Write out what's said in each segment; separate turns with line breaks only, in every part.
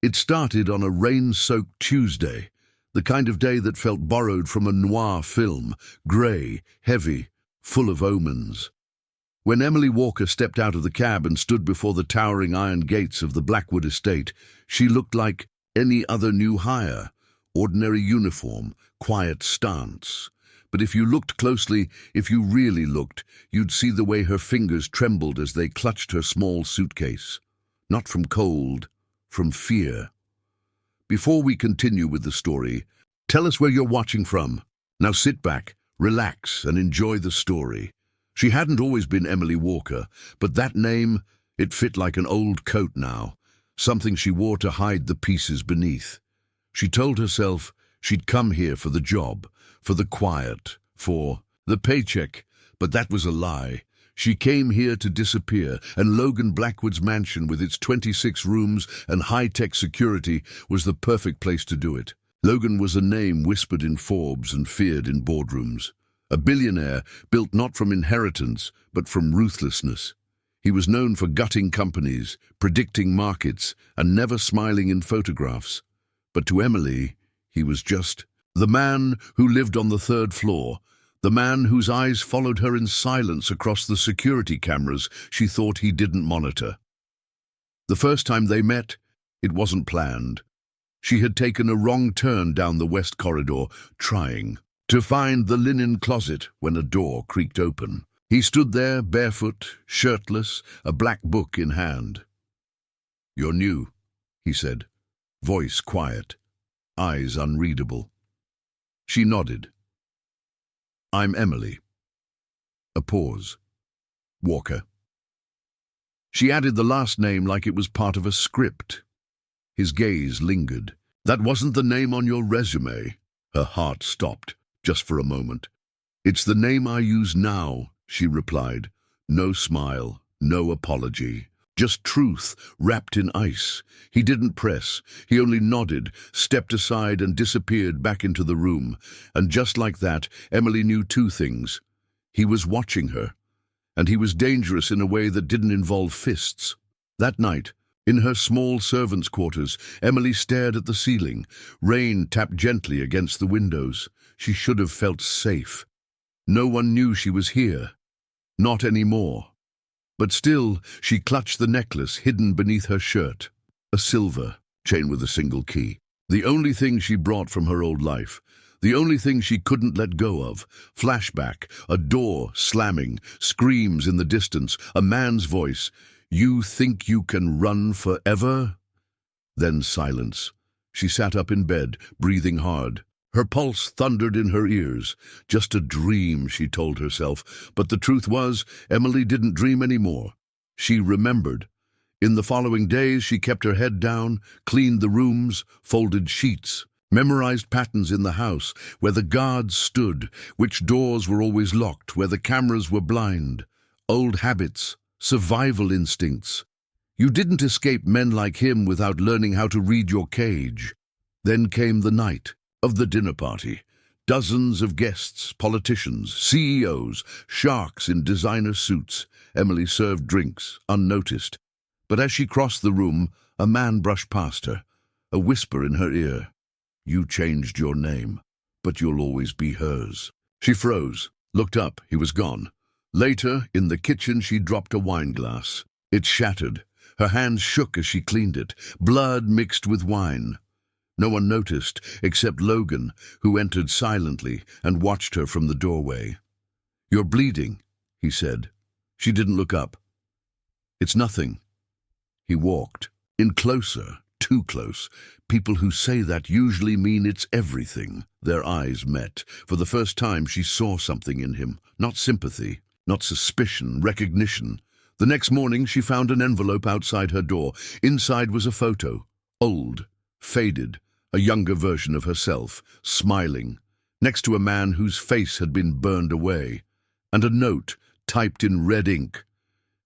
It started on a rain-soaked Tuesday, the kind of day that felt borrowed from a noir film, grey, heavy, full of omens. When Emily Walker stepped out of the cab and stood before the towering iron gates of the Blackwood estate, she looked like any other new hire, ordinary uniform, quiet stance. But if you looked closely, if you really looked, you'd see the way her fingers trembled as they clutched her small suitcase. Not from cold, from fear. Before we continue with the story, tell us where you're watching from. Now sit back, relax, and enjoy the story. She hadn't always been Emily Walker, but that name, it fit like an old coat now, something she wore to hide the pieces beneath. She told herself she'd come here for the job, for the quiet, for the paycheck, but that was a lie. She came here to disappear, and Logan Blackwood's mansion with its 26 rooms and high-tech security was the perfect place to do it. Logan was a name whispered in Forbes and feared in boardrooms. A billionaire built not from inheritance, but from ruthlessness. He was known for gutting companies, predicting markets, and never smiling in photographs. But to Emily, he was just the man who lived on the third floor, the man whose eyes followed her in silence across the security cameras she thought he didn't monitor. The first time they met, it wasn't planned. She had taken a wrong turn down the west corridor, trying to find the linen closet when a door creaked open. He stood there, barefoot, shirtless, a black book in hand. "You're new," he said, voice quiet, eyes unreadable. She nodded. "I'm Emily." A pause. "Walker." She added the last name like it was part of a script. His gaze lingered. "That wasn't the name on your resume." Her heart stopped, just for a moment. "It's the name I use now," she replied. No smile, no apology. Just truth wrapped in ice. He didn't press. He only nodded, stepped aside and disappeared back into the room. And just like that, Emily knew two things. He was watching her, and he was dangerous in a way that didn't involve fists. That night, in her small servants' quarters, Emily stared at the ceiling. Rain tapped gently against the windows. She should have felt safe. No one knew she was here. Not anymore. But still, she clutched the necklace hidden beneath her shirt. A silver chain with a single key. The only thing she brought from her old life. The only thing she couldn't let go of. Flashback, a door slamming, screams in the distance, a man's voice. "You think you can run forever?" Then silence. She sat up in bed, breathing hard. Her pulse thundered in her ears. Just a dream, she told herself. But the truth was, Emily didn't dream anymore. She remembered. In the following days, she kept her head down, cleaned the rooms, folded sheets, memorized patterns in the house, where the guards stood, which doors were always locked, where the cameras were blind. Old habits, survival instincts. You didn't escape men like him without learning how to read your cage. Then came the night of the dinner party. Dozens of guests, politicians, CEOs, sharks in designer suits. Emily served drinks, unnoticed. But as she crossed the room, a man brushed past her, a whisper in her ear. "You changed your name, but you'll always be hers." She froze, looked up, he was gone. Later, in the kitchen, she dropped a wine glass. It shattered. Her hands shook as she cleaned it, blood mixed with wine. No one noticed, except Logan, who entered silently and watched her from the doorway. "You're bleeding," he said. She didn't look up. "It's nothing." He walked, in closer, too close. People who say that usually mean it's everything. Their eyes met. For the first time, she saw something in him. Not sympathy, not suspicion, recognition. The next morning, she found an envelope outside her door. Inside was a photo. Old, faded. A younger version of herself, smiling, next to a man whose face had been burned away, and a note typed in red ink.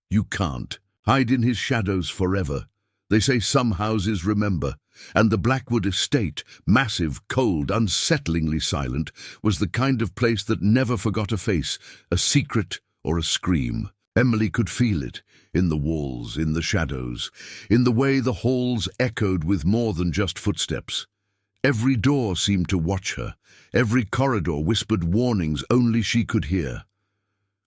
"You can't hide in his shadows forever. They say some houses remember." And the Blackwood estate, massive, cold, unsettlingly silent, was the kind of place that never forgot a face, a secret or a scream. Emily could feel it. in the walls, in the shadows, in the way the halls echoed with more than just footsteps. Every door seemed to watch her. Every corridor whispered warnings only she could hear.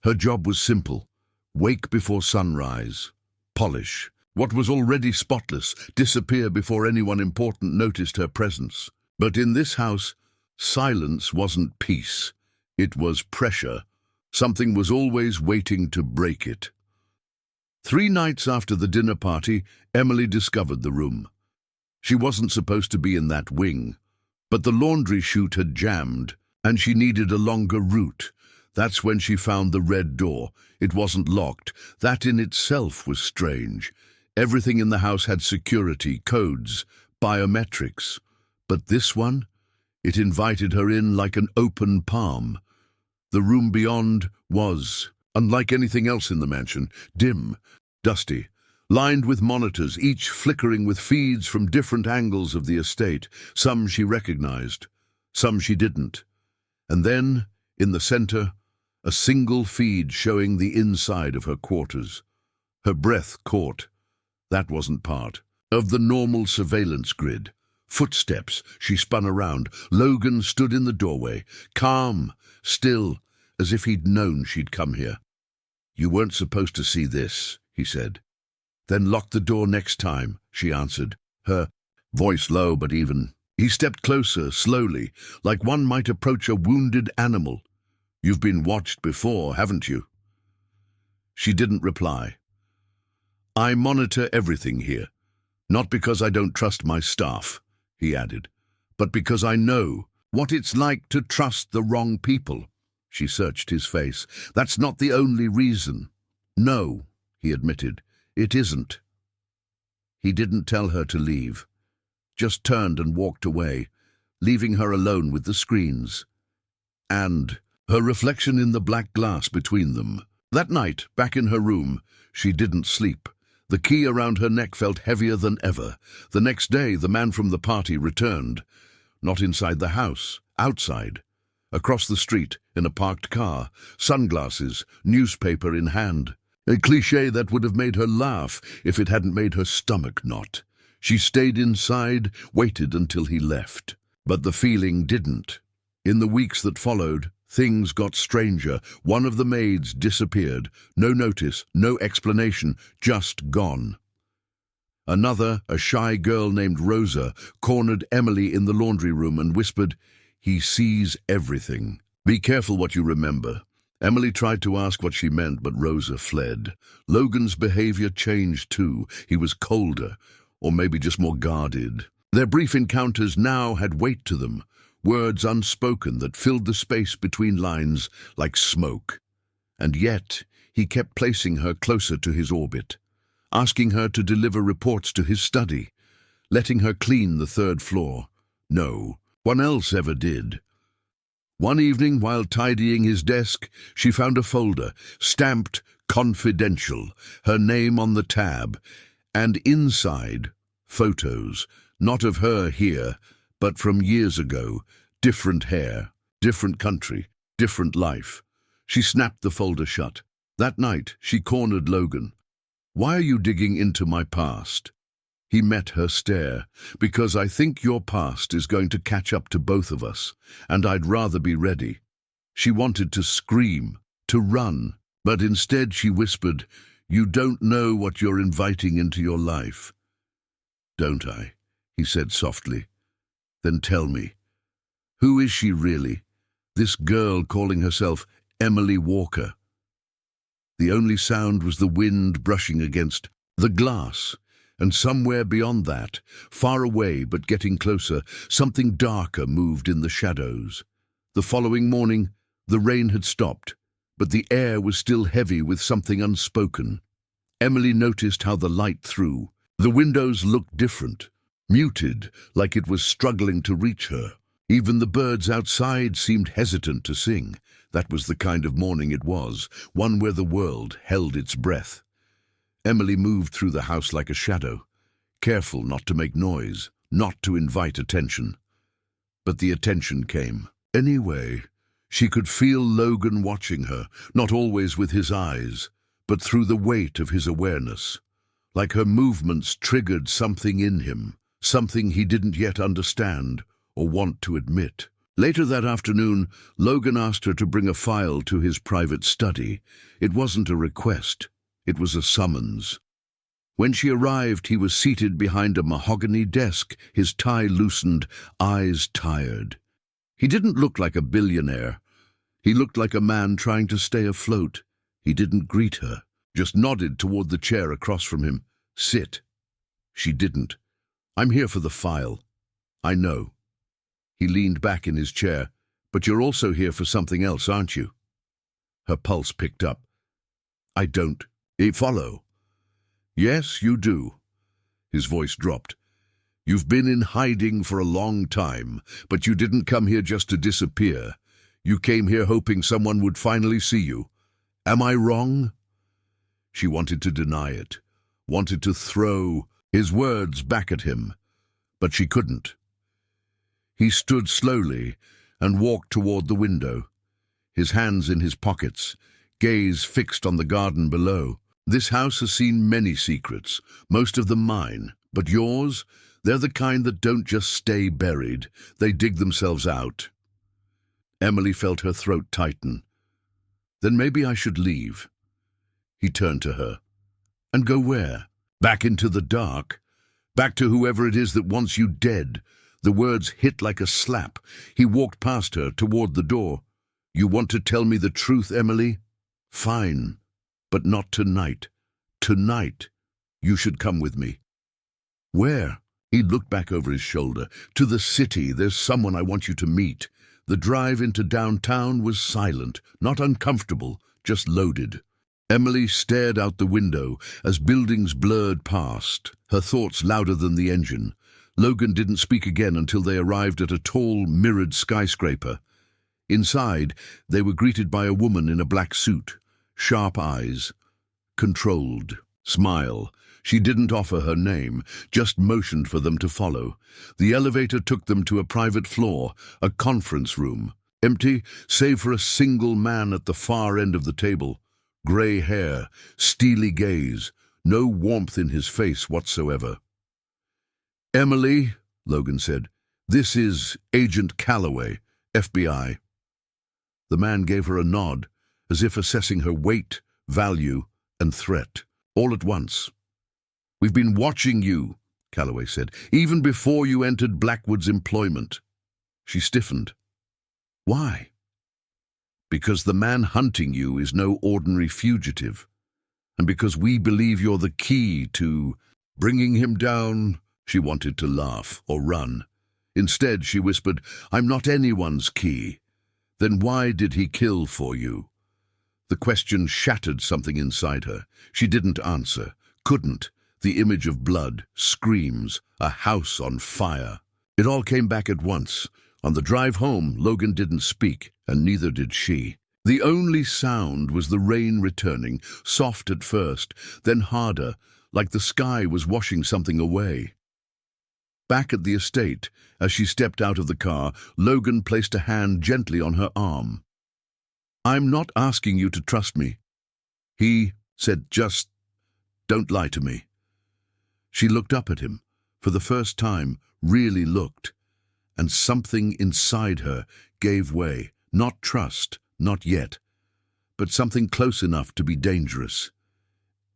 Her job was simple: wake before sunrise, polish what was already spotless, disappear before anyone important noticed her presence. But in this house, silence wasn't peace. It was pressure. Something was always waiting to break it. 3 nights after the dinner party, Emily discovered the room. She wasn't supposed to be in that wing, but the laundry chute had jammed, and she needed a longer route. That's when she found the red door. It wasn't locked. That in itself was strange. Everything in the house had security, codes, biometrics. But this one? It invited her in like an open palm. The room beyond was, unlike anything else in the mansion, dim, dusty, lined with monitors, each flickering with feeds from different angles of the estate. Some she recognized, some she didn't. And then, in the center, a single feed showing the inside of her quarters. Her breath caught. That wasn't part of the normal surveillance grid. Footsteps. She spun around. Logan stood in the doorway, calm, still, as if he'd known she'd come here. "You weren't supposed to see this," he said. "Then lock the door next time," she answered, her voice low but even. He stepped closer, slowly, like one might approach a wounded animal. "You've been watched before, haven't you?" She didn't reply. "I monitor everything here, not because I don't trust my staff," he added, "but because I know what it's like to trust the wrong people." She searched his face. "That's not the only reason." "No," he admitted, "it isn't." He didn't tell her to leave, just turned and walked away, leaving her alone with the screens and her reflection in the black glass between them. That night, back in her room, she didn't sleep. The key around her neck felt heavier than ever. The next day, the man from the party returned. Not inside the house, outside. Across the street, in a parked car, sunglasses, newspaper in hand. A cliché that would have made her laugh if it hadn't made her stomach knot. She stayed inside, waited until he left. But the feeling didn't. In the weeks that followed, things got stranger. One of the maids disappeared. No notice, no explanation, just gone. Another, a shy girl named Rosa, cornered Emily in the laundry room and whispered, "He sees everything. Be careful what you remember." Emily tried to ask what she meant, but Rosa fled. Logan's behavior changed too. He was colder, or maybe just more guarded. Their brief encounters now had weight to them. Words unspoken that filled the space between lines like smoke. And yet, he kept placing her closer to his orbit, asking her to deliver reports to his study, letting her clean the 3rd floor. No one else ever did. One evening, while tidying his desk, she found a folder, stamped "Confidential," her name on the tab, and inside, photos, not of her here, but from years ago. Different hair, different country, different life. She snapped the folder shut. That night, she cornered Logan. "Why are you digging into my past?" He met her stare. "Because I think your past is going to catch up to both of us, and I'd rather be ready." She wanted to scream, to run, but instead she whispered, "You don't know what you're inviting into your life." "Don't I?" he said softly. "Then tell me. Who is she really? This girl calling herself Emily Walker?" The only sound was the wind brushing against the glass, and somewhere beyond that, far away but getting closer, something darker moved in the shadows. The following morning, the rain had stopped, but the air was still heavy with something unspoken. Emily noticed how the light through the windows looked different, muted, like it was struggling to reach her. Even the birds outside seemed hesitant to sing. That was the kind of morning it was, one where the world held its breath. Emily moved through the house like a shadow, careful not to make noise, not to invite attention. But the attention came. Anyway, she could feel Logan watching her, not always with his eyes, but through the weight of his awareness. Like her movements triggered something in him, something he didn't yet understand or want to admit. Later that afternoon, Logan asked her to bring a file to his private study. It wasn't a request, it was a summons. When she arrived, he was seated behind a mahogany desk, his tie loosened, eyes tired. He didn't look like a billionaire. He looked like a man trying to stay afloat. He didn't greet her, just nodded toward the chair across from him. "Sit." She didn't. "I'm here for the file." "I know." He leaned back in his chair. "But you're also here for something else, aren't you?" Her pulse picked up. "I don't follow." "Yes, you do." His voice dropped. "You've been in hiding for a long time, but you didn't come here just to disappear. You came here hoping someone would finally see you. Am I wrong?" She wanted to deny it, wanted to throw his words back at him, but she couldn't. He stood slowly and walked toward the window, his hands in his pockets, gaze fixed on the garden below. "This house has seen many secrets, most of them mine, but yours, they're the kind that don't just stay buried, they dig themselves out." Emily felt her throat tighten. "Then maybe I should leave." He turned to her. "And go where? Back into the dark? Back to whoever it is that wants you dead?" The words hit like a slap. He walked past her, toward the door. "You want to tell me the truth, Emily? Fine. But not tonight. Tonight, you should come with me." "Where?" He looked back over his shoulder. "To the city. There's someone I want you to meet." The drive into downtown was silent, not uncomfortable, just loaded. Emily stared out the window as buildings blurred past, her thoughts louder than the engine. Logan didn't speak again until they arrived at a tall, mirrored skyscraper. Inside, they were greeted by a woman in a black suit. Sharp eyes, controlled, smile. She didn't offer her name, just motioned for them to follow. The elevator took them to a private floor, a conference room. Empty, save for a single man at the far end of the table. Gray hair, steely gaze, no warmth in his face whatsoever. "Emily," Logan said, "this is Agent Calloway, FBI." The man gave her a nod, as if assessing her weight, value, and threat, all at once. "We've been watching you," Calloway said, "even before you entered Blackwood's employment." She stiffened. "Why?" "Because the man hunting you is no ordinary fugitive, and because we believe you're the key to bringing him down." She wanted to laugh or run. Instead, she whispered, "I'm not anyone's key." "Then why did he kill for you?" The question shattered something inside her. She didn't answer, couldn't. The image of blood, screams, a house on fire. It all came back at once. On the drive home, Logan didn't speak, and neither did she. The only sound was the rain returning, soft at first, then harder, like the sky was washing something away. Back at the estate, as she stepped out of the car, Logan placed a hand gently on her arm. "I'm not asking you to trust me," he said, "just don't lie to me." She looked up at him, for the first time, really looked, and something inside her gave way. Not trust, not yet, but something close enough to be dangerous.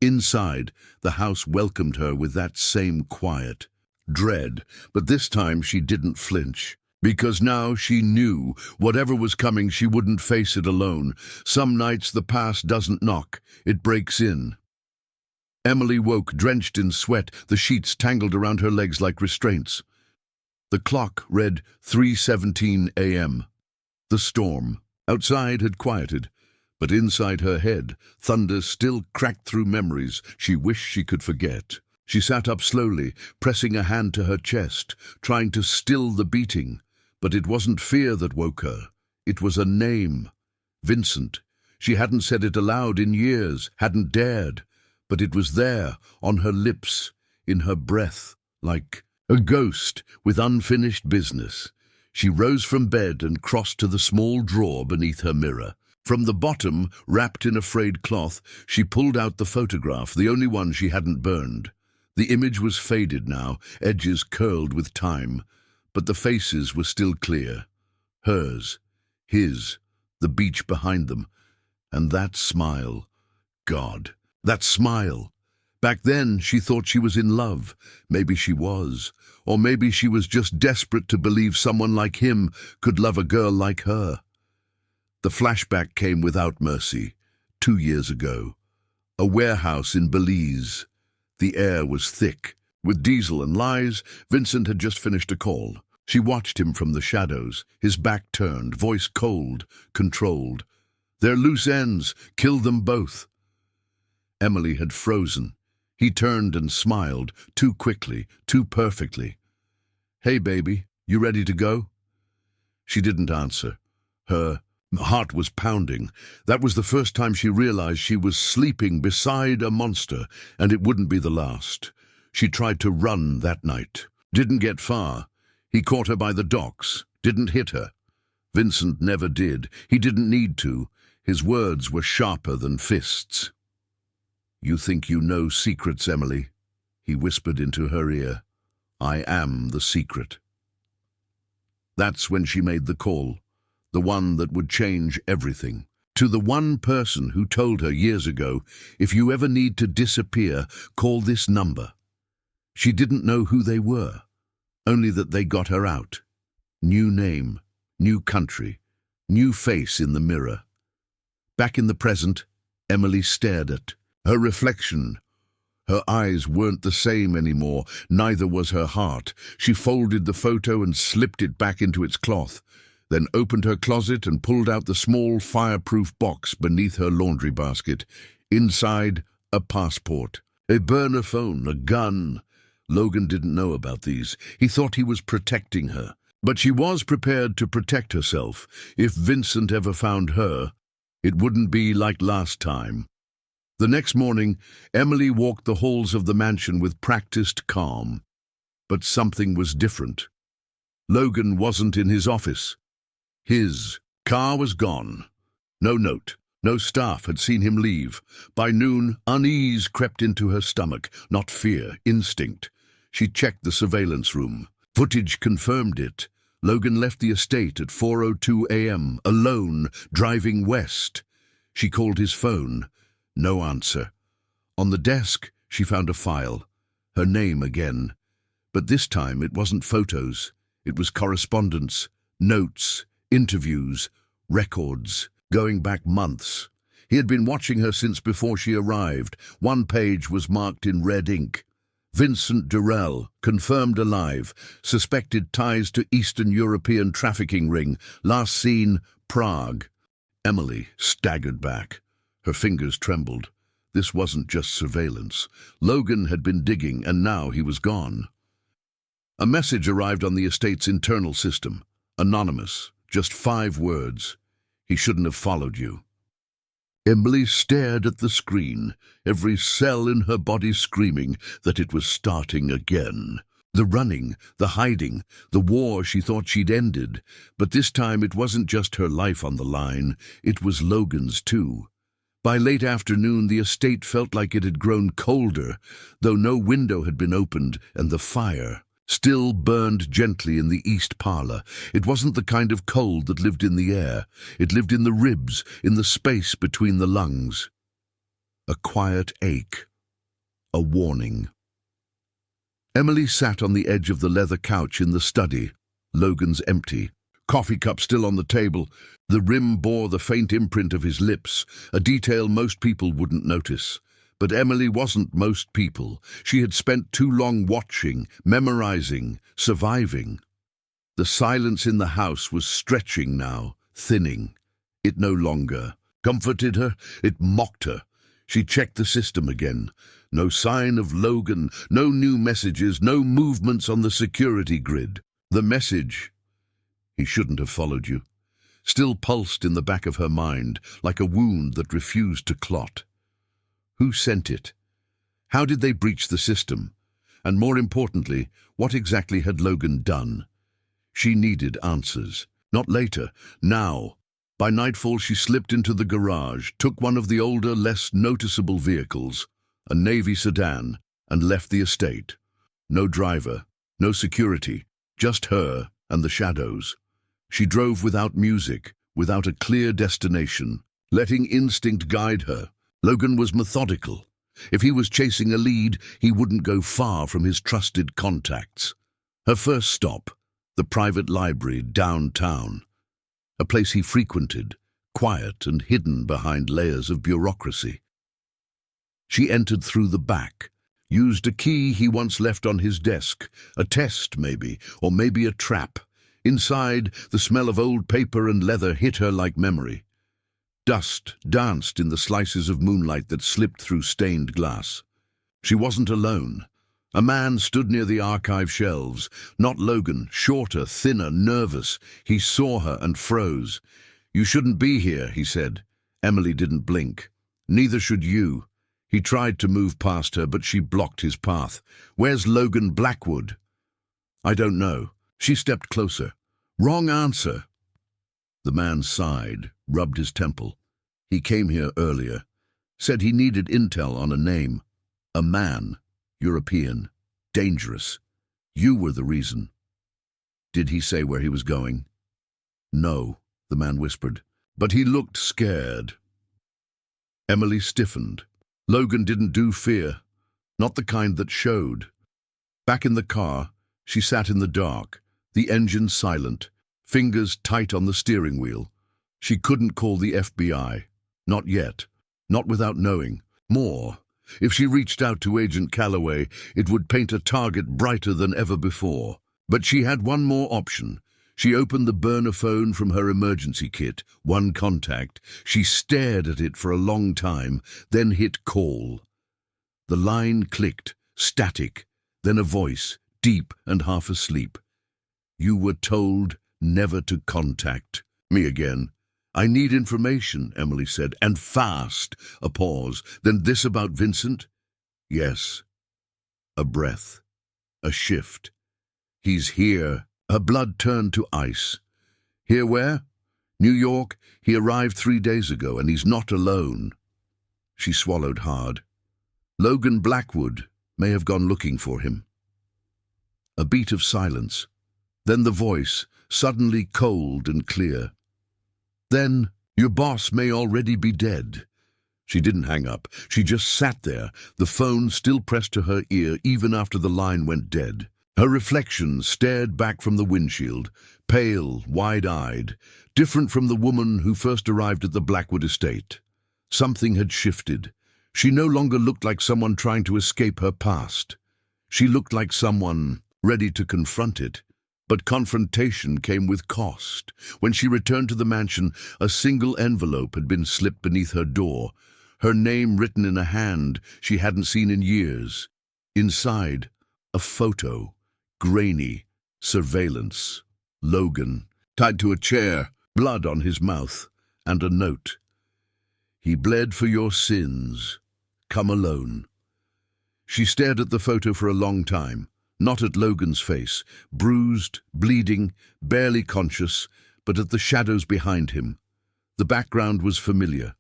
Inside, the house welcomed her with that same quiet, dread, but this time she didn't flinch. Because now she knew whatever was coming, she wouldn't face it alone. Some nights the past doesn't knock, it breaks in. Emily woke, drenched in sweat, the sheets tangled around her legs like restraints. The clock read 3:17 a.m. The storm outside had quieted, but inside her head, thunder still cracked through memories she wished she could forget. She sat up slowly, pressing a hand to her chest, trying to still the beating. But it wasn't fear that woke her. It was a name. Vincent. She hadn't said it aloud in years, hadn't dared. But it was there, on her lips, in her breath, like a ghost with unfinished business. She rose from bed and crossed to the small drawer beneath her mirror. From the bottom, wrapped in a frayed cloth, she pulled out the photograph, the only one she hadn't burned. The image was faded now, edges curled with time, but the faces were still clear. Hers, his, the beach behind them, and that smile. God, that smile! Back then, she thought she was in love. Maybe she was. Or maybe she was just desperate to believe someone like him could love a girl like her. The flashback came without mercy. 2 years ago. A warehouse in Belize. The air was thick. With diesel and lies, Vincent had just finished a call. She watched him from the shadows, his back turned, voice cold, controlled. They're loose ends. Kill them both. Emily had frozen. He turned and smiled, too quickly, too perfectly. Hey, baby, you ready to go? She didn't answer. Her heart was pounding. That was the first time she realized she was sleeping beside a monster, and it wouldn't be the last. She tried to run that night. Didn't get far. He caught her by the docks. Didn't hit her. Vincent never did. He didn't need to. His words were sharper than fists. You think you know secrets, Emily? He whispered into her ear. I am the secret. That's when she made the call, the one that would change everything. To the one person who told her years ago, if you ever need to disappear, call this number. She didn't know who they were, only that they got her out. New name, new country, new face in the mirror. Back in the present, Emily stared at her reflection. Her eyes weren't the same anymore, neither was her heart. She folded the photo and slipped it back into its cloth, then opened her closet and pulled out the small fireproof box beneath her laundry basket. Inside, a passport, a burner phone, a gun. Logan didn't know about these. He thought he was protecting her. But she was prepared to protect herself. If Vincent ever found her, it wouldn't be like last time. The next morning, Emily walked the halls of the mansion with practiced calm. But something was different. Logan wasn't in his office. His car was gone. No note. No staff had seen him leave. By noon, unease crept into her stomach, not fear, instinct. She checked the surveillance room. Footage confirmed it. Logan left the estate at 4:02 a.m., alone, driving west. She called his phone. No answer. On the desk, she found a file. Her name again. But this time it wasn't photos. It was correspondence, notes, interviews, records, going back months. He had been watching her since before she arrived. One page was marked in red ink. Vincent Durrell, confirmed alive, suspected ties to Eastern European trafficking ring, last seen, Prague. Emily staggered back. Her fingers trembled. This wasn't just surveillance. Logan had been digging, and now he was gone. A message arrived on the estate's internal system. Anonymous. Just 5 words. He shouldn't have followed you. Emily stared at the screen, every cell in her body screaming that it was starting again. The running, the hiding, the war she thought she'd ended. But this time it wasn't just her life on the line. It was Logan's too. By late afternoon, the estate felt like it had grown colder, though no window had been opened, and the fire still burned gently in the east parlor. It wasn't the kind of cold that lived in the air. It lived in the ribs, in the space between the lungs. A quiet ache. A warning. Emily sat on the edge of the leather couch in the study. Logan's empty. Coffee cup still on the table. The rim bore the faint imprint of his lips, a detail most people wouldn't notice. But Emily wasn't most people. She had spent too long watching, memorizing, surviving. The silence in the house was stretching now, thinning. It no longer comforted her, it mocked her. She checked the system again. No sign of Logan, no new messages, no movements on the security grid. The message, "He shouldn't have followed you," still pulsed in the back of her mind, like a wound that refused to clot. Who sent it? How did they breach the system? And more importantly, what exactly had Logan done? She needed answers. Not later, now. By nightfall, she slipped into the garage, took one of the older, less noticeable vehicles, a Navy sedan, and left the estate. No driver, no security, just her and the shadows. She drove without music, without a clear destination, letting instinct guide her. Logan was methodical. If he was chasing a lead, he wouldn't go far from his trusted contacts. Her first stop, the private library downtown, a place he frequented, quiet and hidden behind layers of bureaucracy. She entered through the back, used a key he once left on his desk, a test maybe, or maybe a trap. Inside, the smell of old paper and leather hit her like memory. Dust danced in the slices of moonlight that slipped through stained glass. She wasn't alone. A man stood near the archive shelves. Not Logan, shorter, thinner, nervous. He saw her and froze. "You shouldn't be here," he said. Emily didn't blink. "Neither should you." He tried to move past her, but she blocked his path. "Where's Logan Blackwood?" "I don't know." She stepped closer. "Wrong answer." The man sighed, rubbed his temple. "He came here earlier. Said he needed intel on a name. A man. European. Dangerous. You were the reason." "Did he say where he was going?" "No," the man whispered, "but he looked scared." Emily stiffened. Logan didn't do fear, not the kind that showed. Back in the car, she sat in the dark, the engine silent, fingers tight on the steering wheel. She couldn't call the FBI. Not yet. Not without knowing. More. If she reached out to Agent Calloway, it would paint a target brighter than ever before. But she had one more option. She opened the burner phone from her emergency kit, one contact. She stared at it for a long time, then hit call. The line clicked, static, then a voice, deep and half asleep. "You were told never to contact me again." "I need information," Emily said, "and fast." A pause. "Then this about Vincent?" "Yes." A breath. A shift. "He's here." Her blood turned to ice. "Here where?" "New York. He arrived 3 days ago, and he's not alone." She swallowed hard. Logan Blackwood may have gone looking for him. A beat of silence. Then the voice, suddenly cold and clear. "Then your boss may already be dead." She didn't hang up. She just sat there, the phone still pressed to her ear even after the line went dead. Her reflection stared back from the windshield, pale, wide-eyed, different from the woman who first arrived at the Blackwood estate. Something had shifted. She no longer looked like someone trying to escape her past. She looked like someone ready to confront it. But confrontation came with cost. When she returned to the mansion, a single envelope had been slipped beneath her door, her name written in a hand she hadn't seen in years. Inside, a photo, grainy, surveillance. Logan, tied to a chair, blood on his mouth, and a note. "He bled for your sins. Come alone." She stared at the photo for a long time. Not at Logan's face, bruised, bleeding, barely conscious, but at the shadows behind him. The background was familiar.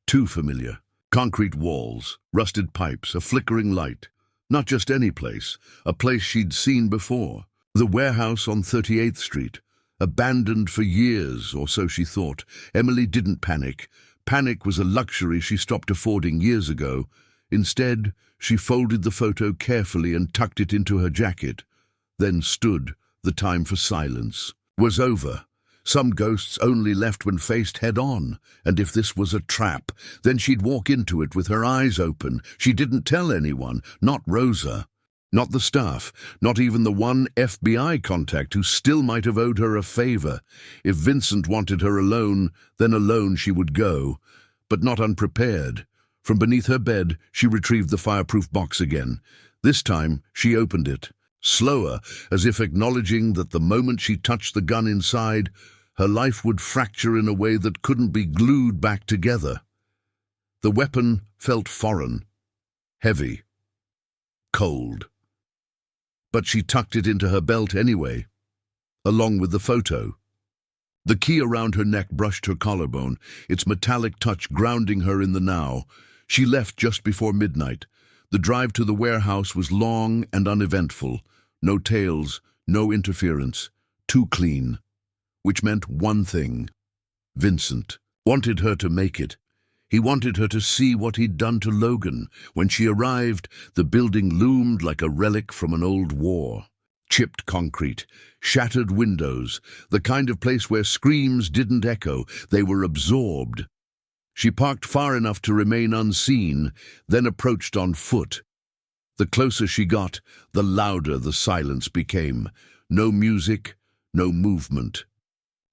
Too familiar. Concrete walls, rusted pipes, a flickering light. Not just any place, a place she'd seen before. The warehouse on 38th Street. Abandoned for years, or so she thought. Emily didn't panic. Panic was a luxury she stopped affording years ago. Instead, she folded the photo carefully and tucked it into her jacket, then stood. The time for silence was over. Some ghosts only left when faced head-on, and if this was a trap, then she'd walk into it with her eyes open. She didn't tell anyone, not Rosa, not the staff, not even the one FBI contact who still might have owed her a favor. If Vincent wanted her alone, then alone she would go, but not unprepared. From beneath her bed, she retrieved the fireproof box again. This time, she opened it, slower, as if acknowledging that the moment she touched the gun inside, her life would fracture in a way that couldn't be glued back together. The weapon felt foreign, heavy, cold. But she tucked it into her belt anyway, along with the photo. The key around her neck brushed her collarbone, its metallic touch grounding her in the now. She left just before midnight. The drive to the warehouse was long and uneventful. No tales, no interference. Too clean. Which meant one thing. Vincent wanted her to make it. He wanted her to see what he'd done to Logan. When she arrived, the building loomed like a relic from an old war. Chipped concrete, shattered windows, the kind of place where screams didn't echo, they were absorbed. She parked far enough to remain unseen, then approached on foot. The closer she got, the louder the silence became. No music, no movement.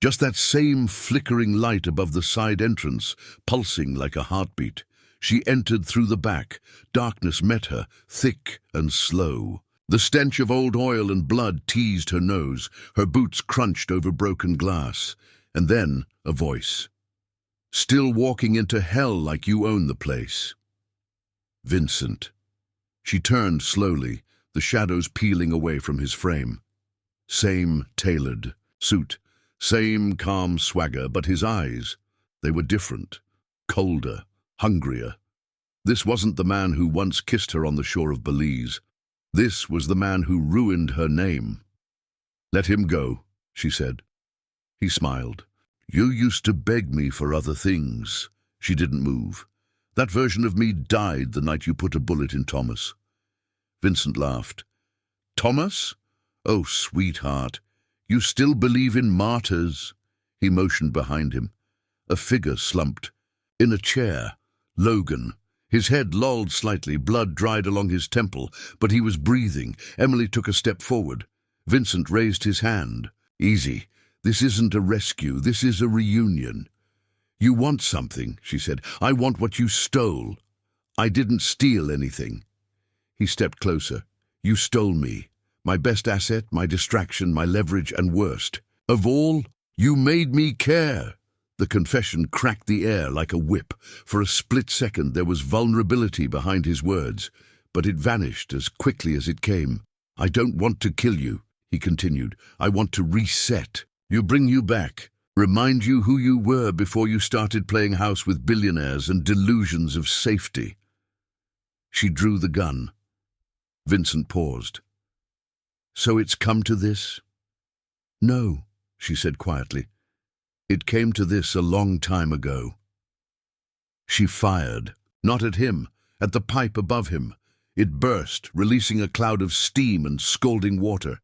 Just that same flickering light above the side entrance, pulsing like a heartbeat. She entered through the back. Darkness met her, thick and slow. The stench of old oil and blood teased her nose. Her boots crunched over broken glass. And then a voice. "Still walking into hell like you own the place." Vincent. She turned slowly, the shadows peeling away from his frame. Same tailored suit, same calm swagger, but his eyes, they were different, colder, hungrier. This wasn't the man who once kissed her on the shore of Belize. This was the man who ruined her name. "Let him go," she said. He smiled. "You used to beg me for other things." She didn't move. "That version of me died the night you put a bullet in Thomas." Vincent laughed. "Thomas? Oh, sweetheart, you still believe in martyrs?" He motioned behind him. A figure slumped. In a chair, Logan. His head lolled slightly, blood dried along his temple, but he was breathing. Emily took a step forward. Vincent raised his hand. "Easy. This isn't a rescue. This is a reunion." "You want something," she said. "I want what you stole." "I didn't steal anything." He stepped closer. "You stole me. My best asset, my distraction, my leverage, and worst. Of all, you made me care." The confession cracked the air like a whip. For a split second there was vulnerability behind his words, but it vanished as quickly as it came. "I don't want to kill you," he continued. "I want to reset. Bring you back. Remind you who you were before you started playing house with billionaires and delusions of safety." She drew the gun. Vincent paused. "So it's come to this?" "No," she said quietly. "It came to this a long time ago." She fired, not at him, at the pipe above him. It burst, releasing a cloud of steam and scalding water.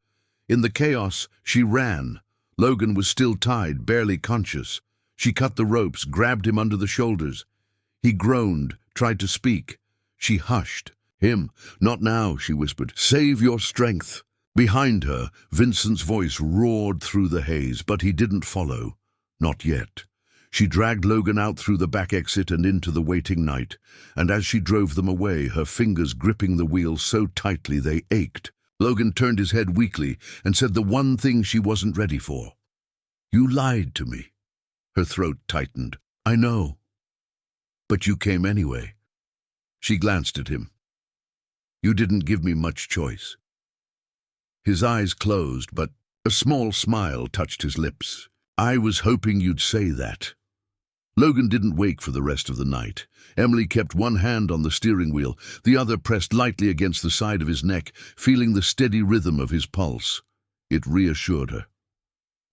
In the chaos, she ran. Logan was still tied, barely conscious. She cut the ropes, grabbed him under the shoulders. He groaned, tried to speak. She hushed. "Him, not now," she whispered. "Save your strength." Behind her, Vincent's voice roared through the haze, but he didn't follow. Not yet. She dragged Logan out through the back exit and into the waiting night, and as she drove them away, her fingers gripping the wheel so tightly they ached. Logan turned his head weakly and said the one thing she wasn't ready for. "You lied to me." Her throat tightened. "I know. But you came anyway." She glanced at him. "You didn't give me much choice." His eyes closed, but a small smile touched his lips. "I was hoping you'd say that." Logan didn't wake for the rest of the night. Emily kept one hand on the steering wheel, the other pressed lightly against the side of his neck, feeling the steady rhythm of his pulse. It reassured her.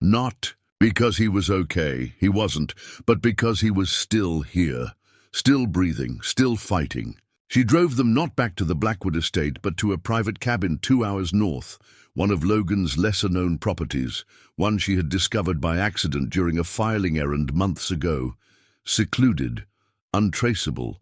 Not because he was okay, he wasn't, but because he was still here, still breathing, still fighting. She drove them not back to the Blackwood estate, but to a private cabin 2 hours north, one of Logan's lesser-known properties, one she had discovered by accident during a filing errand months ago. Secluded, untraceable,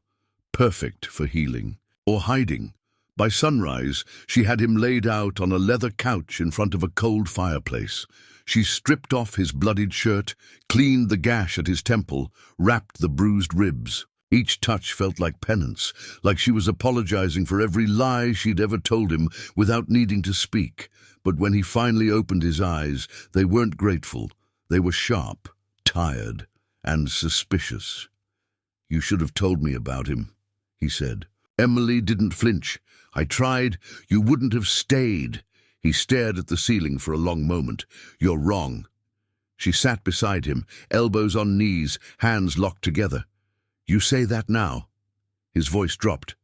perfect for healing or hiding. By sunrise, she had him laid out on a leather couch in front of a cold fireplace. She stripped off his bloodied shirt, cleaned the gash at his temple, wrapped the bruised ribs. Each touch felt like penance, like she was apologizing for every lie she'd ever told him without needing to speak. But when he finally opened his eyes, they weren't grateful. They were sharp, tired, and suspicious. "You should have told me about him," he said. Emily didn't flinch. "I tried. You wouldn't have stayed." He stared at the ceiling for a long moment. "You're wrong." She sat beside him, elbows on knees, hands locked together. "You say that now?" His voice dropped.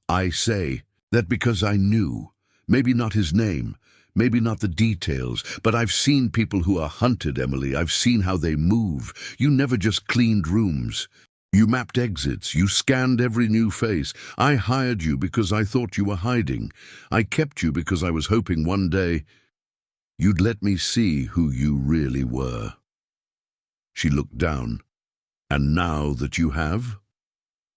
"I say that because I knew. Maybe not his name, maybe not the details, but I've seen people who are hunted, Emily. I've seen how they move. You never just cleaned rooms. You mapped exits. You scanned every new face. I hired you because I thought you were hiding. I kept you because I was hoping one day you'd let me see who you really were." She looked down. "And now that you have?"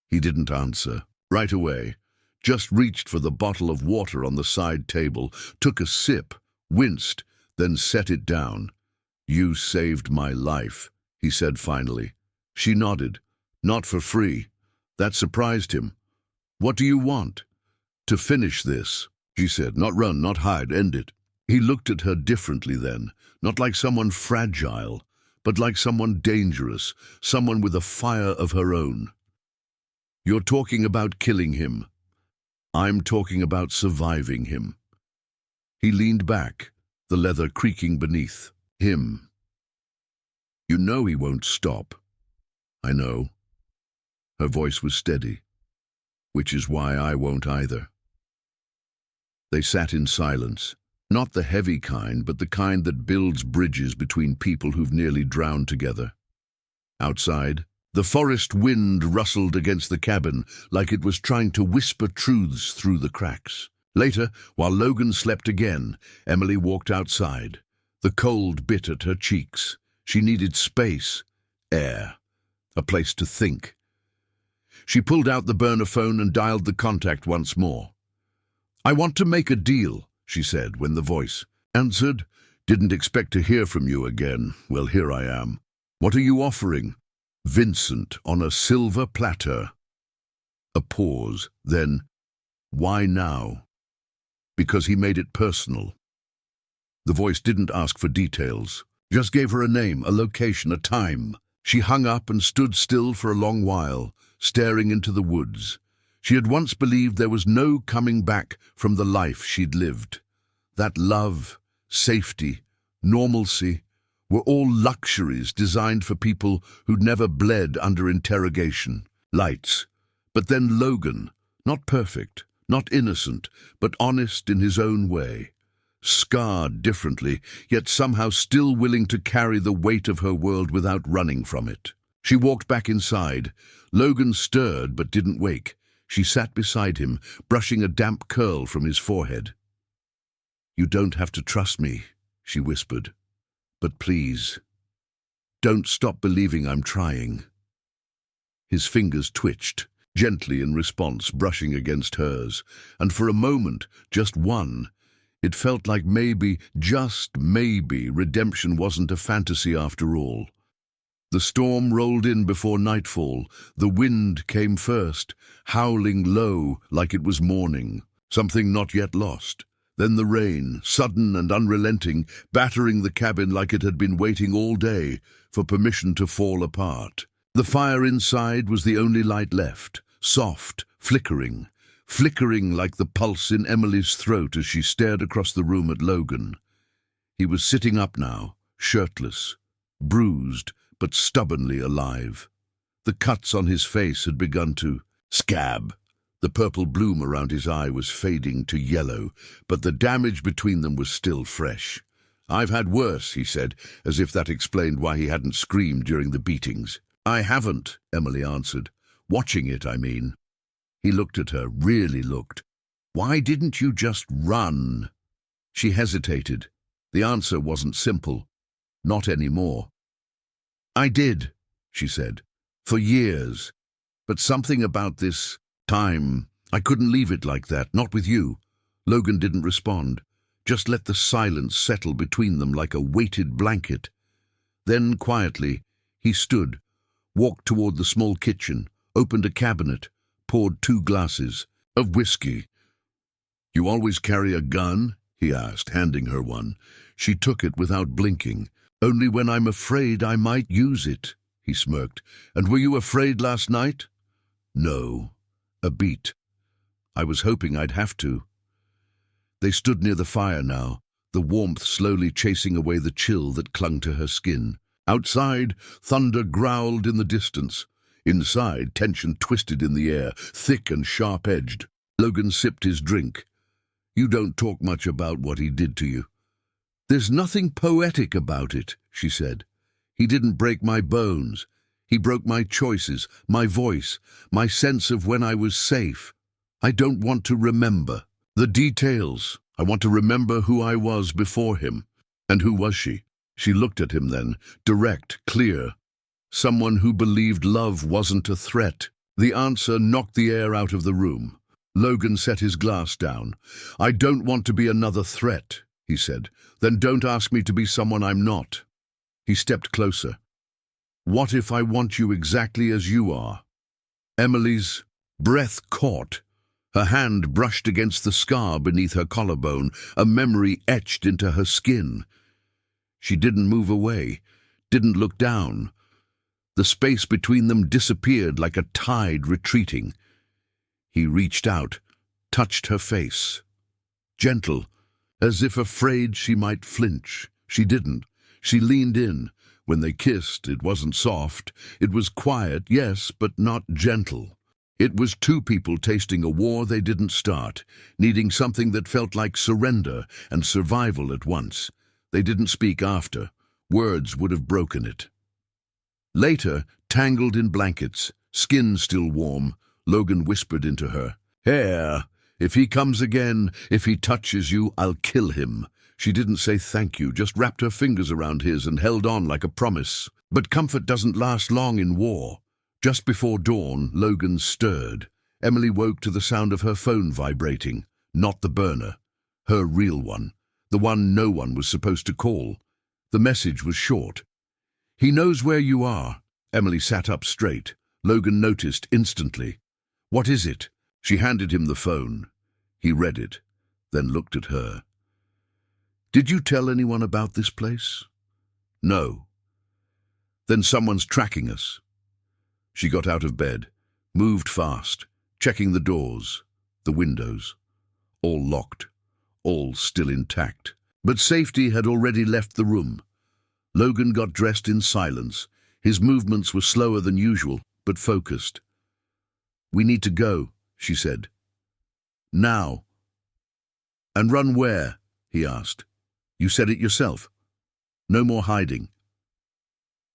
He didn't answer. Right away. Just reached for the bottle of water on the side table, took a sip, winced, then set it down. "You saved my life," he said finally. She nodded. "Not for free." That surprised him. "What do you want?" "To finish this," she said. "Not run, not hide, end it." He looked at her differently then, not like someone fragile, but like someone dangerous, someone with a fire of her own. "You're talking about killing him. I'm talking about surviving him." He leaned back, the leather creaking beneath him. "You know he won't stop." "I know." Her voice was steady. "Which is why I won't either." They sat in silence, not the heavy kind, but the kind that builds bridges between people who've nearly drowned together. Outside, the forest wind rustled against the cabin like it was trying to whisper truths through the cracks. Later, while Logan slept again, Emily walked outside. The cold bit at her cheeks. She needed space, air, a place to think. She pulled out the burner phone and dialed the contact once more. "I want to make a deal," she said when the voice answered. "Didn't expect to hear from you again. Well, here I am. What are you offering?" "Vincent on a silver platter." A pause, then, "Why now?" "Because he made it personal." The voice didn't ask for details, just gave her a name, a location, a time. She hung up and stood still for a long while, staring into the woods. She had once believed there was no coming back from the life she'd lived. That love, safety, normalcy were all luxuries designed for people who'd never bled under interrogation. Lights. But then Logan, not perfect, not innocent, but honest in his own way. Scarred differently, yet somehow still willing to carry the weight of her world without running from it. She walked back inside. Logan stirred but didn't wake. She sat beside him, brushing a damp curl from his forehead. "You don't have to trust me," she whispered. "But please, don't stop believing I'm trying." His fingers twitched, gently in response, brushing against hers, and for a moment, just one, it felt like maybe, just maybe, redemption wasn't a fantasy after all. The storm rolled in before nightfall. The wind came first, howling low like it was morning, something not yet lost. Then the rain, sudden and unrelenting, battering the cabin like it had been waiting all day for permission to fall apart. The fire inside was the only light left, soft, flickering like the pulse in Emily's throat as she stared across the room at Logan. He was sitting up now, shirtless, bruised, but stubbornly alive. The cuts on his face had begun to scab. The purple bloom around his eye was fading to yellow, but the damage between them was still fresh. "I've had worse," he said, as if that explained why he hadn't screamed during the beatings. "I haven't," Emily answered. "Watching it, I mean." He looked at her, really looked. "Why didn't you just run?" She hesitated. The answer wasn't simple. Not anymore. "I did," she said, "for years. But something about this time, I couldn't leave it like that, not with you." Logan didn't respond, just let the silence settle between them like a weighted blanket. Then, quietly, he stood, walked toward the small kitchen, opened a cabinet, poured 2 glasses of whiskey. "You always carry a gun?" he asked, handing her one. She took it without blinking. "Only when I'm afraid I might use it," he smirked. "And were you afraid last night?" "No. A beat. I was hoping I'd have to." They stood near the fire now, the warmth slowly chasing away the chill that clung to her skin. Outside, thunder growled in the distance. Inside, tension twisted in the air, thick and sharp-edged. Logan sipped his drink. "You don't talk much about what he did to you." "There's nothing poetic about it," she said. "He didn't break my bones. He broke my choices, my voice, my sense of when I was safe. I don't want to remember the details. I want to remember who I was before him." And who was she? She looked at him then, direct, clear. Someone who believed love wasn't a threat. The answer knocked the air out of the room. Logan set his glass down. "I don't want to be another threat," he said. "Then don't ask me to be someone I'm not." He stepped closer. "What if I want you exactly as you are?" Emily's breath caught. Her hand brushed against the scar beneath her collarbone, a memory etched into her skin. She didn't move away, didn't look down. The space between them disappeared like a tide retreating. He reached out, touched her face. Gentle, as if afraid she might flinch. She didn't. She leaned in. When they kissed, it wasn't soft. It was quiet, yes, but not gentle. It was two people tasting a war they didn't start, needing something that felt like surrender and survival at once. They didn't speak after. Words would have broken it. Later, tangled in blankets, skin still warm, Logan whispered into her, "Hair, if he comes again, if he touches you, I'll kill him." She didn't say thank you, just wrapped her fingers around his and held on like a promise. But comfort doesn't last long in war. Just before dawn, Logan stirred. Emily woke to the sound of her phone vibrating. Not the burner. Her real one. The one no one was supposed to call. The message was short. "He knows where you are." Emily sat up straight. Logan noticed instantly. "What is it?" She handed him the phone. He read it, then looked at her. "Did you tell anyone about this place?" "No." "Then someone's tracking us." She got out of bed, moved fast, checking the doors, the windows. All locked, all still intact. But safety had already left the room. Logan got dressed in silence. His movements were slower than usual, but focused. "We need to go," she said. "Now." "And run where?" he asked. "You said it yourself. No more hiding."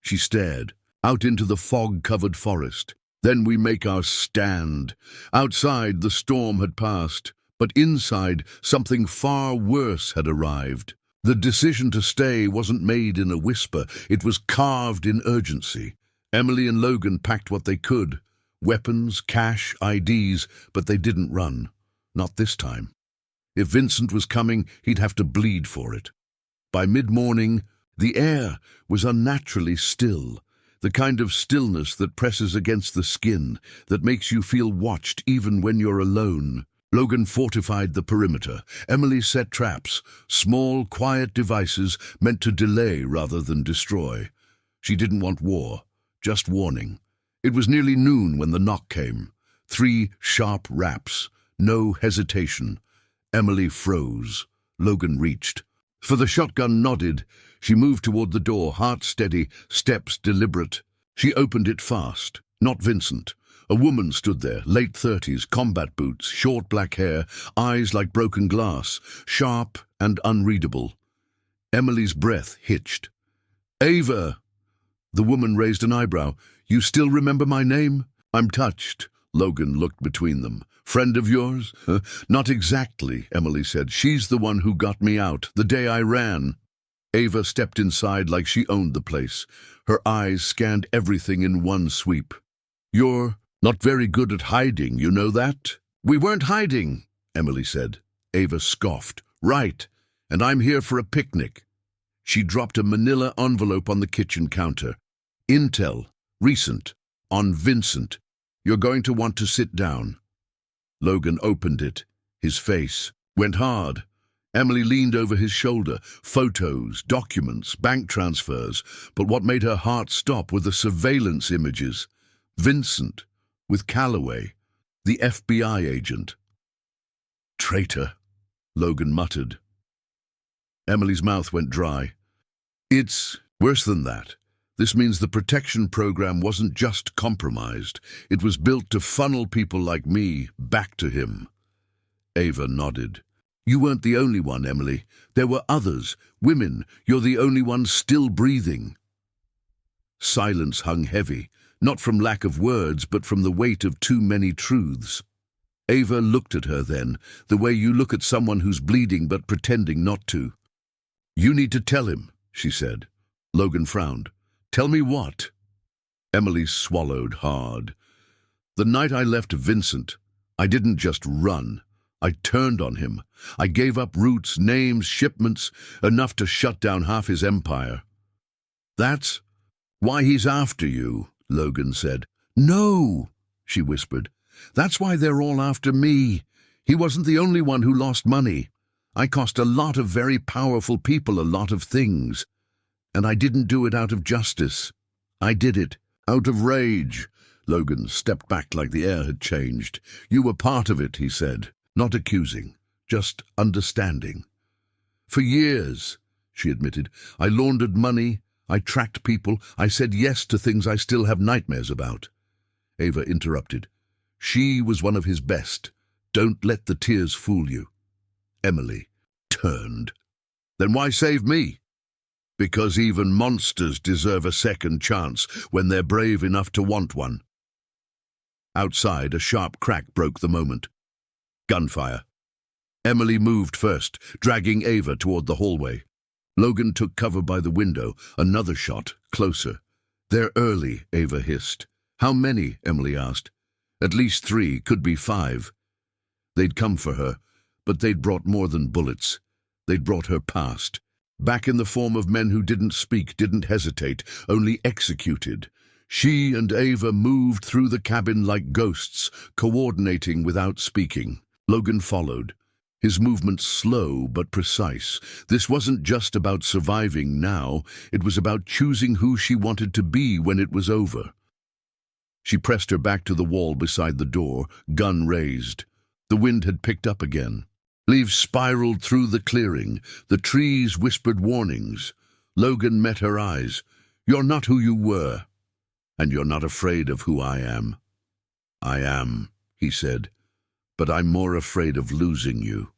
She stared, out into the fog-covered forest. "Then we make our stand." Outside, the storm had passed, but inside, something far worse had arrived. The decision to stay wasn't made in a whisper, it was carved in urgency. Emily and Logan packed what they could. Weapons, cash, IDs, but they didn't run. Not this time. If Vincent was coming, he'd have to bleed for it. By mid-morning, the air was unnaturally still, the kind of stillness that presses against the skin, that makes you feel watched even when you're alone. Logan fortified the perimeter. Emily set traps, small, quiet devices meant to delay rather than destroy. She didn't want war, just warning. It was nearly noon when the knock came. 3 sharp raps, no hesitation. Emily froze. Logan reached. For the shotgun nodded. She moved toward the door, heart steady, steps deliberate. She opened it fast. Not Vincent. A woman stood there, late 30s, combat boots, short black hair, eyes like broken glass, sharp and unreadable. Emily's breath hitched. "Ava!" The woman raised an eyebrow. "You still remember my name?" "I'm touched." Logan looked between them. "Friend of yours?" "Not exactly," Emily said. "She's the one who got me out, the day I ran." Ava stepped inside like she owned the place. Her eyes scanned everything in one sweep. "You're not very good at hiding, you know that?" "We weren't hiding," Emily said. Ava scoffed. "Right, and I'm here for a picnic." She dropped a manila envelope on the kitchen counter. "Intel, recent, on Vincent. You're going to want to sit down." Logan opened it. His face went hard. Emily leaned over his shoulder. Photos, documents, bank transfers. But what made her heart stop were the surveillance images. Vincent, with Calloway, the FBI agent. "Traitor," Logan muttered. Emily's mouth went dry. It's worse than that. This means the protection program wasn't just compromised. It was built to funnel people like me back to him. Ava nodded. You weren't the only one, Emily. There were others. Women. You're the only one still breathing. Silence hung heavy, not from lack of words, but from the weight of too many truths. Ava looked at her then, the way you look at someone who's bleeding but pretending not to. You need to tell him, she said. Logan frowned. Tell me what? Emily swallowed hard. The night I left Vincent, I didn't just run. I turned on him. I gave up routes, names, shipments, enough to shut down half his empire. That's why he's after you, Logan said. No, she whispered. That's why they're all after me. He wasn't the only one who lost money. I cost a lot of very powerful people a lot of things. And I didn't do it out of justice. I did it out of rage. Logan stepped back like the air had changed. You were part of it, he said. Not accusing, just understanding. For years, she admitted, I laundered money, I tracked people, I said yes to things I still have nightmares about. Ava interrupted. She was one of his best. Don't let the tears fool you. Emily turned. Then why save me? Because even monsters deserve a second chance when they're brave enough to want one. Outside, a sharp crack broke the moment. Gunfire. Emily moved first, dragging Ava toward the hallway. Logan took cover by the window. Another shot, closer. They're early, Ava hissed. How many? Emily asked. At least 3, could be 5. They'd come for her, but they'd brought more than bullets. They'd brought her past. Back in the form of men who didn't speak, didn't hesitate, only executed. She and Ava moved through the cabin like ghosts, coordinating without speaking. Logan followed, his movements slow but precise. This wasn't just about surviving now, it was about choosing who she wanted to be when it was over. She pressed her back to the wall beside the door, gun raised. The wind had picked up again. Leaves spiraled through the clearing. The trees whispered warnings. Logan met her eyes. You're not who you were, and you're not afraid of who I am. I am, he said, but I'm more afraid of losing you.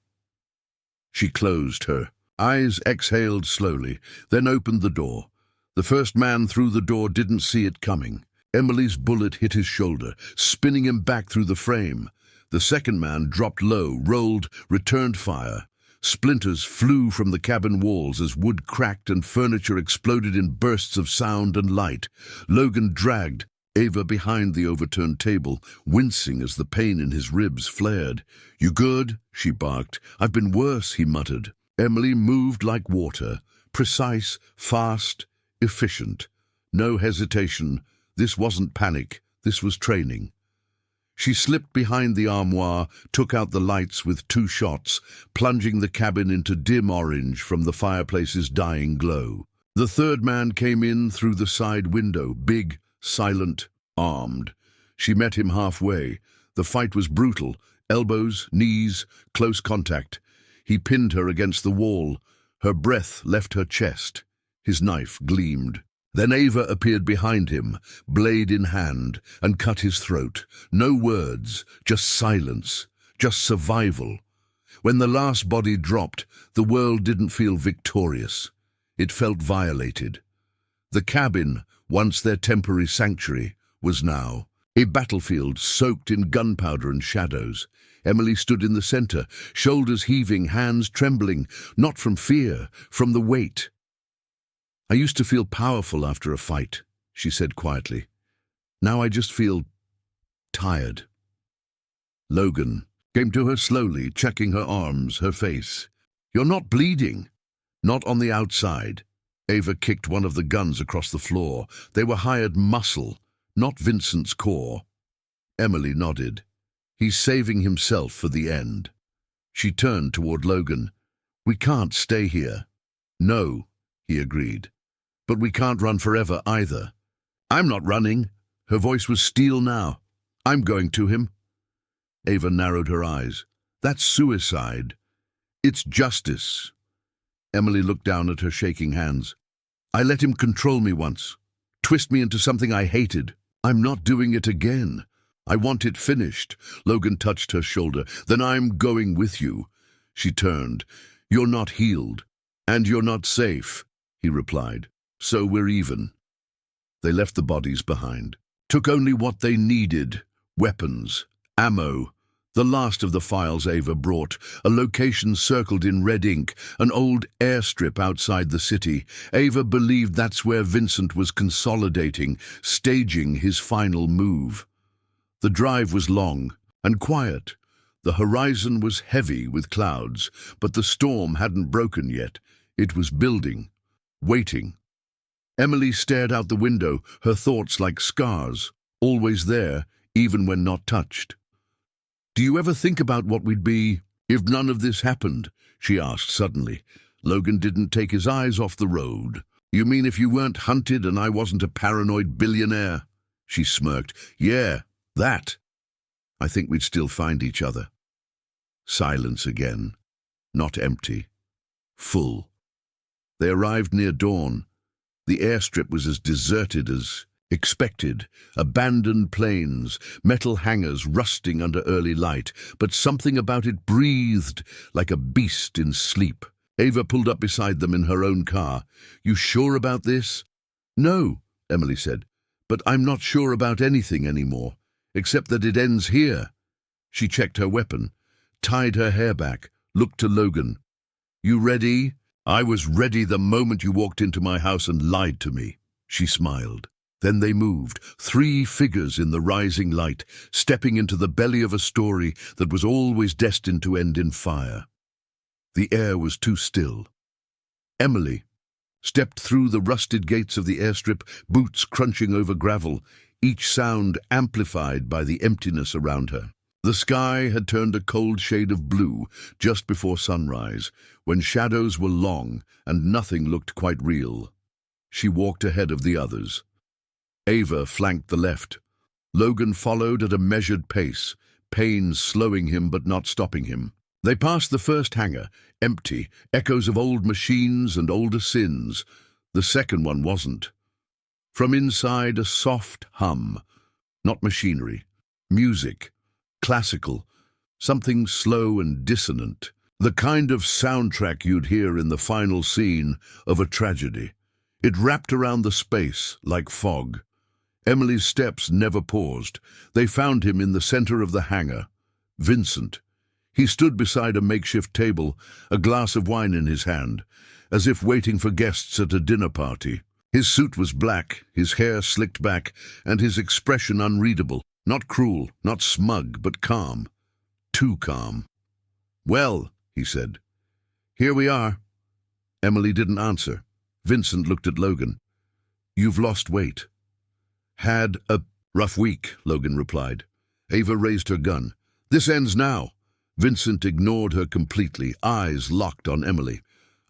She closed her eyes, exhaled slowly, then opened the door. The first man through the door didn't see it coming. Emily's bullet hit his shoulder, spinning him back through the frame. The second man dropped low, rolled, returned fire. Splinters flew from the cabin walls as wood cracked and furniture exploded in bursts of sound and light. Logan dragged Ava behind the overturned table, wincing as the pain in his ribs flared. You good? She barked. I've been worse, he muttered. Emily moved like water, precise, fast, efficient. No hesitation. This wasn't panic, this was training. She slipped behind the armoire, took out the lights with 2 shots, plunging the cabin into dim orange from the fireplace's dying glow. The third man came in through the side window, big, silent, armed. She met him halfway. The fight was brutal, elbows, knees, close contact. He pinned her against the wall. Her breath left her chest. His knife gleamed. Then Ava appeared behind him, blade in hand, and cut his throat. No words, just silence, just survival. When the last body dropped, the world didn't feel victorious. It felt violated. The cabin, once their temporary sanctuary, was now a battlefield soaked in gunpowder and shadows. Emily stood in the center, shoulders heaving, hands trembling, not from fear, from the weight. I used to feel powerful after a fight, she said quietly. Now I just feel tired. Logan came to her slowly, checking her arms, her face. You're not bleeding. Not on the outside. Ava kicked one of the guns across the floor. They were hired muscle, not Vincent's core. Emily nodded. He's saving himself for the end. She turned toward Logan. We can't stay here. No, he agreed. But we can't run forever either. I'm not running. Her voice was steel now. I'm going to him. Ava narrowed her eyes. That's suicide. It's justice. Emily looked down at her shaking hands. I let him control me once, twist me into something I hated. I'm not doing it again. I want it finished. Logan touched her shoulder. Then I'm going with you. She turned. You're not healed. And you're not safe, he replied. So we're even. They left the bodies behind. Took only what they needed. Weapons, ammo. The last of the files Ava brought, a location circled in red ink, an old airstrip outside the city. Ava believed that's where Vincent was consolidating, staging his final move. The drive was long and quiet. The horizon was heavy with clouds, but the storm hadn't broken yet. It was building, waiting. Emily stared out the window, her thoughts like scars, always there, even when not touched. Do you ever think about what we'd be if none of this happened? She asked suddenly. Logan didn't take his eyes off the road. You mean if you weren't hunted and I wasn't a paranoid billionaire? She smirked. Yeah, that. I think we'd still find each other. Silence again. Not empty. Full. They arrived near dawn. The airstrip was as deserted as expected. Abandoned planes, metal hangars rusting under early light, but something about it breathed like a beast in sleep. Ava pulled up beside them in her own car. You sure about this? No, Emily said, but I'm not sure about anything anymore, except that it ends here. She checked her weapon, tied her hair back, looked to Logan. You ready? I was ready the moment you walked into my house and lied to me. She smiled. Then they moved, 3 figures in the rising light, stepping into the belly of a story that was always destined to end in fire. The air was too still. Emily stepped through the rusted gates of the airstrip, boots crunching over gravel, each sound amplified by the emptiness around her. The sky had turned a cold shade of blue just before sunrise, when shadows were long and nothing looked quite real. She walked ahead of the others. Ava flanked the left. Logan followed at a measured pace, pain slowing him but not stopping him. They passed the first hangar, empty, echoes of old machines and older sins. The second one wasn't. From inside, a soft hum. Not machinery. Music. Classical. Something slow and dissonant. The kind of soundtrack you'd hear in the final scene of a tragedy. It wrapped around the space like fog. Emily's steps never paused. They found him in the center of the hangar. Vincent. He stood beside a makeshift table, a glass of wine in his hand, as if waiting for guests at a dinner party. His suit was black, his hair slicked back, and his expression unreadable. Not cruel, not smug, but calm. Too calm. Well, he said. Here we are. Emily didn't answer. Vincent looked at Logan. You've lost weight. Had a rough week, Logan replied. Ava raised her gun. This ends now. Vincent ignored her completely, eyes locked on Emily.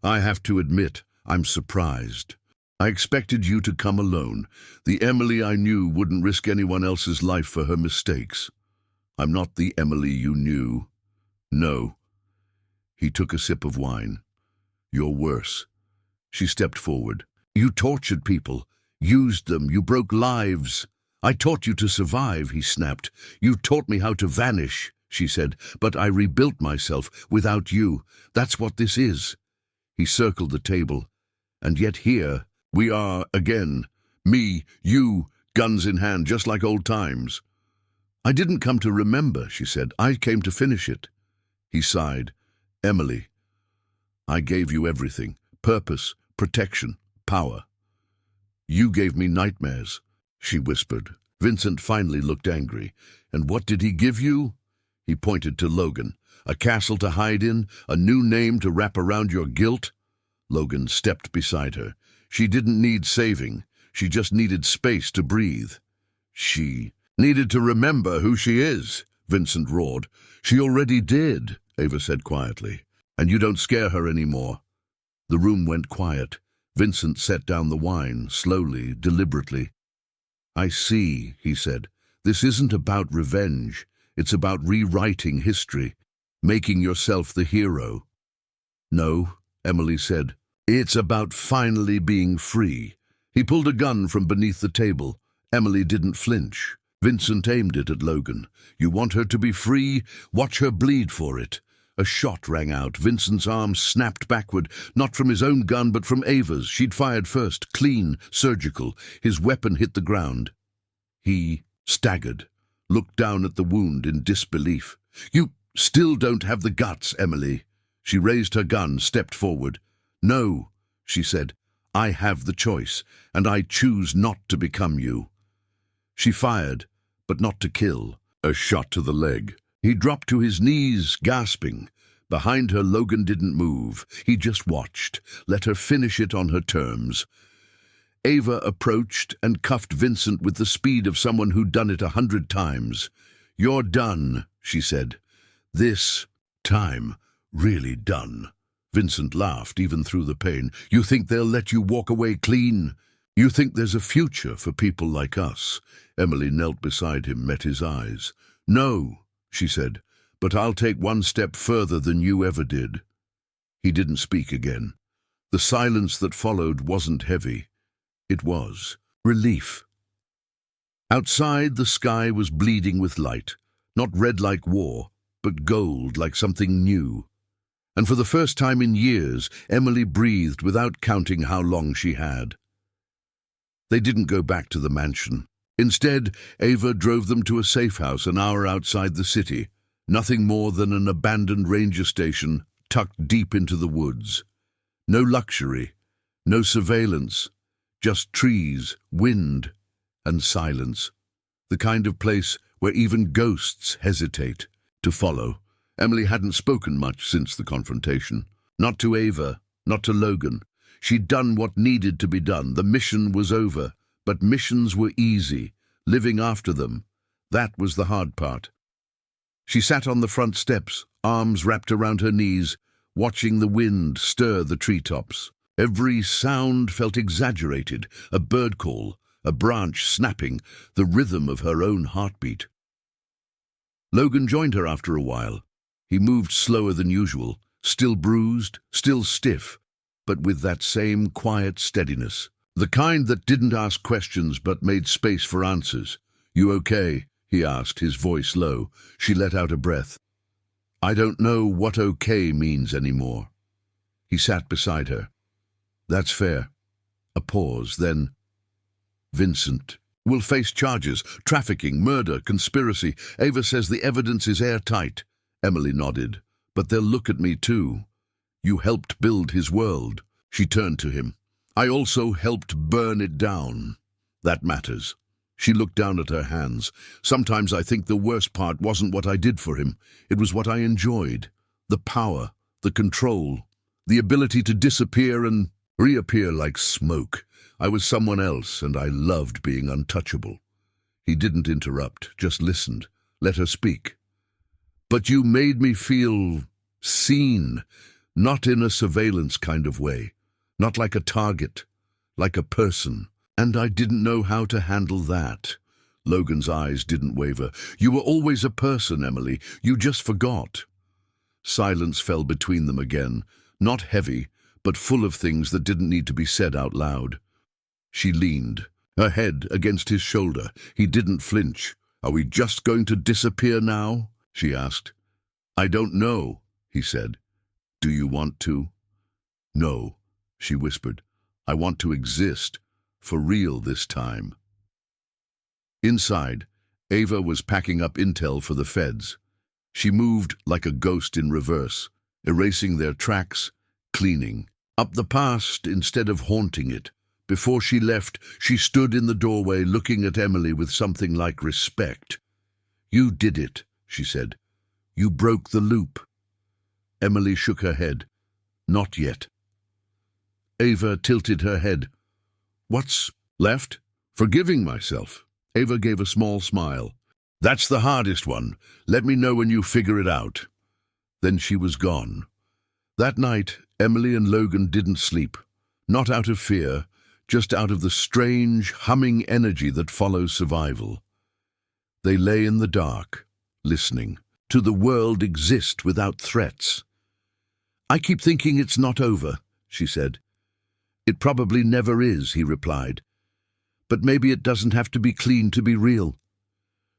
I have to admit, I'm surprised. I expected you to come alone. The Emily I knew wouldn't risk anyone else's life for her mistakes. I'm not the Emily you knew. No. He took a sip of wine. You're worse. She stepped forward. You tortured people. Used them. You broke lives. I taught you to survive, he snapped. You taught me how to vanish, she said, but I rebuilt myself without you. That's what this is. He circled the table. And yet here we are again. Me, you, guns in hand, just like old times. I didn't come to remember, she said. I came to finish it. He sighed. Emily, I gave you everything. Purpose, protection, power. You gave me nightmares, she whispered. Vincent finally looked angry. And what did he give you? He pointed to Logan. A castle to hide in? A new name to wrap around your guilt? Logan stepped beside her. She didn't need saving. She just needed space to breathe. She needed to remember who she is, Vincent roared. She already did, Ava said quietly. And you don't scare her anymore. The room went quiet. Vincent set down the wine, slowly, deliberately. I see, he said. This isn't about revenge. It's about rewriting history, making yourself the hero. No, Emily said. It's about finally being free. He pulled a gun from beneath the table. Emily didn't flinch. Vincent aimed it at Logan. You want her to be free? Watch her bleed for it. A shot rang out. Vincent's arm snapped backward, not from his own gun but from Ava's. She'd fired first, clean, surgical. His weapon hit the ground. He staggered, looked down at the wound in disbelief. You still don't have the guts, Emily. She raised her gun, stepped forward. No, she said. I have the choice, and I choose not to become you. She fired, but not to kill. A shot to the leg. He dropped to his knees, gasping. Behind her, Logan didn't move. He just watched, let her finish it on her terms. Ava approached and cuffed Vincent with the speed of someone who'd done it 100 times. You're done, she said. This time, really done. Vincent laughed, even through the pain. You think they'll let you walk away clean? You think there's a future for people like us? Emily knelt beside him, met his eyes. No, she said, but I'll take one step further than you ever did. He didn't speak again. The silence that followed wasn't heavy. It was relief. Outside, the sky was bleeding with light, not red like war, but gold like something new. And for the first time in years, Emily breathed without counting how long she had. They didn't go back to the mansion. Instead, Ava drove them to a safe house an hour outside the city, nothing more than an abandoned ranger station tucked deep into the woods. No luxury, no surveillance, just trees, wind, and silence. The kind of place where even ghosts hesitate to follow. Emily hadn't spoken much since the confrontation. Not to Ava, not to Logan. She'd done what needed to be done. The mission was over. But missions were easy. Living after them, that was the hard part. She sat on the front steps, arms wrapped around her knees, watching the wind stir the treetops. Every sound felt exaggerated, a bird call, a branch snapping, the rhythm of her own heartbeat. Logan joined her after a while. He moved slower than usual, still bruised, still stiff, but with that same quiet steadiness. The kind that didn't ask questions but made space for answers. You okay? He asked, his voice low. She let out a breath. I don't know what okay means anymore. He sat beside her. That's fair. A pause, then. Vincent will face charges, trafficking, murder, conspiracy. Ava says the evidence is airtight. Emily nodded. But they'll look at me too. You helped build his world. She turned to him. I also helped burn it down. That matters. She looked down at her hands. Sometimes I think the worst part wasn't what I did for him. It was what I enjoyed. The power, the control, the ability to disappear and reappear like smoke. I was someone else, and I loved being untouchable. He didn't interrupt, just listened, let her speak. But you made me feel seen, not in a surveillance kind of way, not like a target, like a person. And I didn't know how to handle that. Logan's eyes didn't waver. You were always a person, Emily. You just forgot. Silence fell between them again, not heavy, but full of things that didn't need to be said out loud. She leaned, her head against his shoulder. He didn't flinch. Are we just going to disappear now? She asked. I don't know, he said. Do you want to? No, she whispered. I want to exist, for real this time. Inside, Ava was packing up intel for the feds. She moved like a ghost in reverse, erasing their tracks, cleaning up the past instead of haunting it. Before she left, she stood in the doorway looking at Emily with something like respect. You did it, she said. You broke the loop. Emily shook her head. Not yet. Ava tilted her head. What's left? Forgiving myself. Ava gave a small smile. That's the hardest one. Let me know when you figure it out. Then she was gone. That night, Emily and Logan didn't sleep. Not out of fear, just out of the strange, humming energy that follows survival. They lay in the dark, listening to the world exist without threats. "I keep thinking it's not over," she said. "It probably never is," he replied. "But maybe it doesn't have to be clean to be real."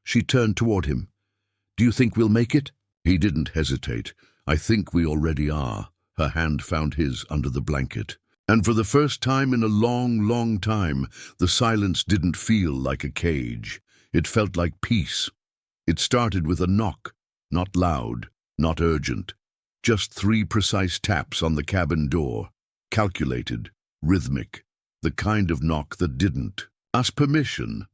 She turned toward him. "Do you think we'll make it?" He didn't hesitate. "I think we already are." Her hand found his under the blanket. And for the first time in a long, long time, the silence didn't feel like a cage. It felt like peace. It started with a knock, not loud, not urgent. Just 3 precise taps on the cabin door. Calculated, rhythmic, the kind of knock that didn't ask permission.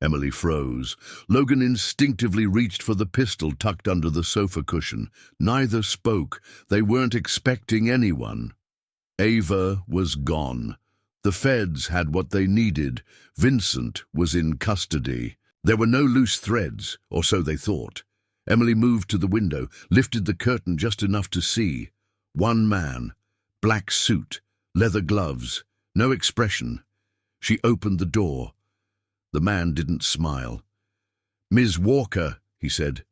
Emily froze. Logan instinctively reached for the pistol tucked under the sofa cushion. Neither spoke. They weren't expecting anyone. Ava was gone. The feds had what they needed. Vincent was in custody. There were no loose threads, or so they thought. Emily moved to the window, lifted the curtain just enough to see. One man, black suit, leather gloves, no expression. She opened the door. The man didn't smile. "Ms. Walker," he said.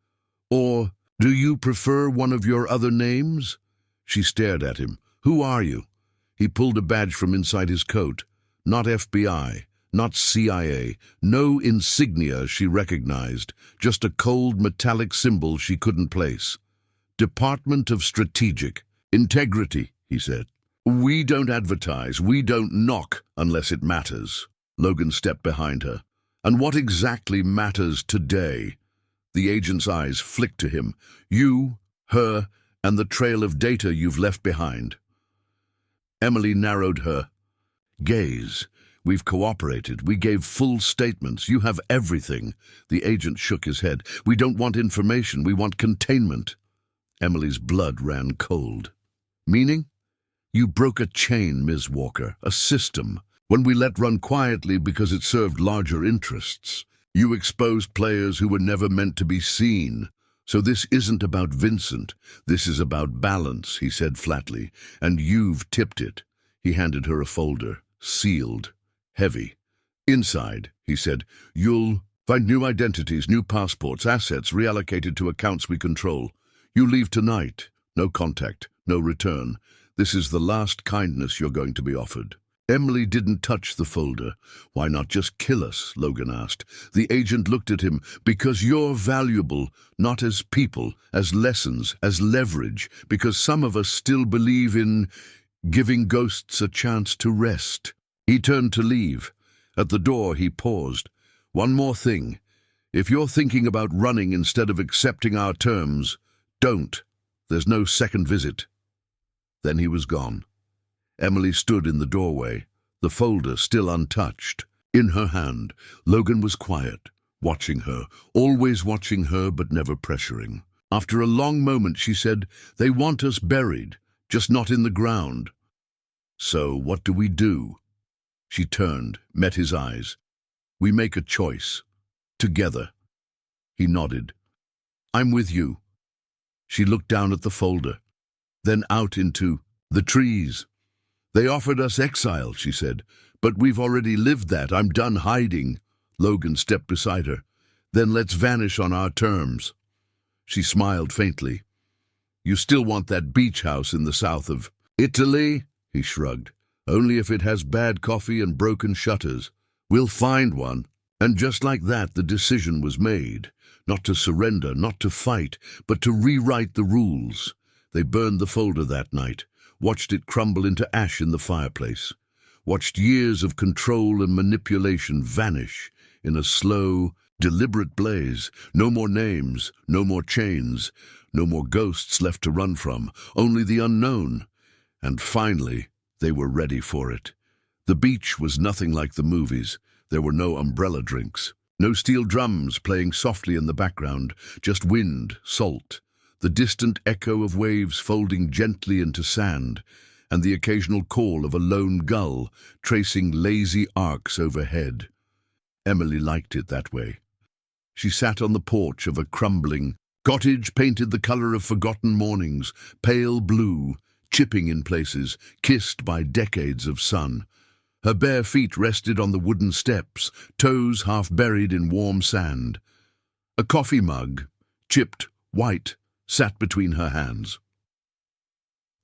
"Or, do you prefer one of your other names?" She stared at him. "Who are you?" He pulled a badge from inside his coat. Not FBI, not CIA, no insignia she recognized, just a cold metallic symbol she couldn't place. "Department of Strategic Integrity," he said. "We don't advertise, we don't knock unless it matters." Logan stepped behind her. "And what exactly matters today?" The agent's eyes flicked to him. "You, her, and the trail of data you've left behind." Emily narrowed her gaze. "We've cooperated. We gave full statements. You have everything." The agent shook his head. "We don't want information. We want containment." Emily's blood ran cold. "Meaning?" "You broke a chain, Ms. Walker, a system. When we let run quietly because it served larger interests. You exposed players who were never meant to be seen. So this isn't about Vincent. This is about balance," he said flatly. "And you've tipped it." He handed her a folder, sealed, heavy. "Inside," he said, "you'll find new identities, new passports, assets reallocated to accounts we control. You leave tonight. No contact, no return. This is the last kindness you're going to be offered." Emily didn't touch the folder. "Why not just kill us?" Logan asked. The agent looked at him. "Because you're valuable, not as people, as lessons, as leverage. Because some of us still believe in giving ghosts a chance to rest." He turned to leave. At the door, he paused. "One more thing. If you're thinking about running instead of accepting our terms, don't. There's no second visit." Then he was gone. Emily stood in the doorway, the folder still untouched. In her hand, Logan was quiet, watching her, always watching her but never pressuring. After a long moment she said, "They want us buried, just not in the ground." "So what do we do?" She turned, met his eyes. "We make a choice. Together." He nodded. "I'm with you." She looked down at the folder, then out into the trees. "They offered us exile," she said, "but we've already lived that. I'm done hiding." Logan stepped beside her. "Then let's vanish on our terms." She smiled faintly. "You still want that beach house in the south of Italy?" He shrugged. "Only if it has bad coffee and broken shutters. We'll find one." And just like that, the decision was made. Not to surrender, not to fight, but to rewrite the rules. They burned the folder that night. Watched it crumble into ash in the fireplace, watched years of control and manipulation vanish in a slow, deliberate blaze. No more names, no more chains, no more ghosts left to run from, only the unknown. And finally, they were ready for it. The beach was nothing like the movies. There were no umbrella drinks, no steel drums playing softly in the background, just wind, salt, the distant echo of waves folding gently into sand, and the occasional call of a lone gull tracing lazy arcs overhead. Emily liked it that way. She sat on the porch of a crumbling cottage painted the color of forgotten mornings, pale blue, chipping in places, kissed by decades of sun. Her bare feet rested on the wooden steps, toes half buried in warm sand. A coffee mug, chipped, white, sat between her hands.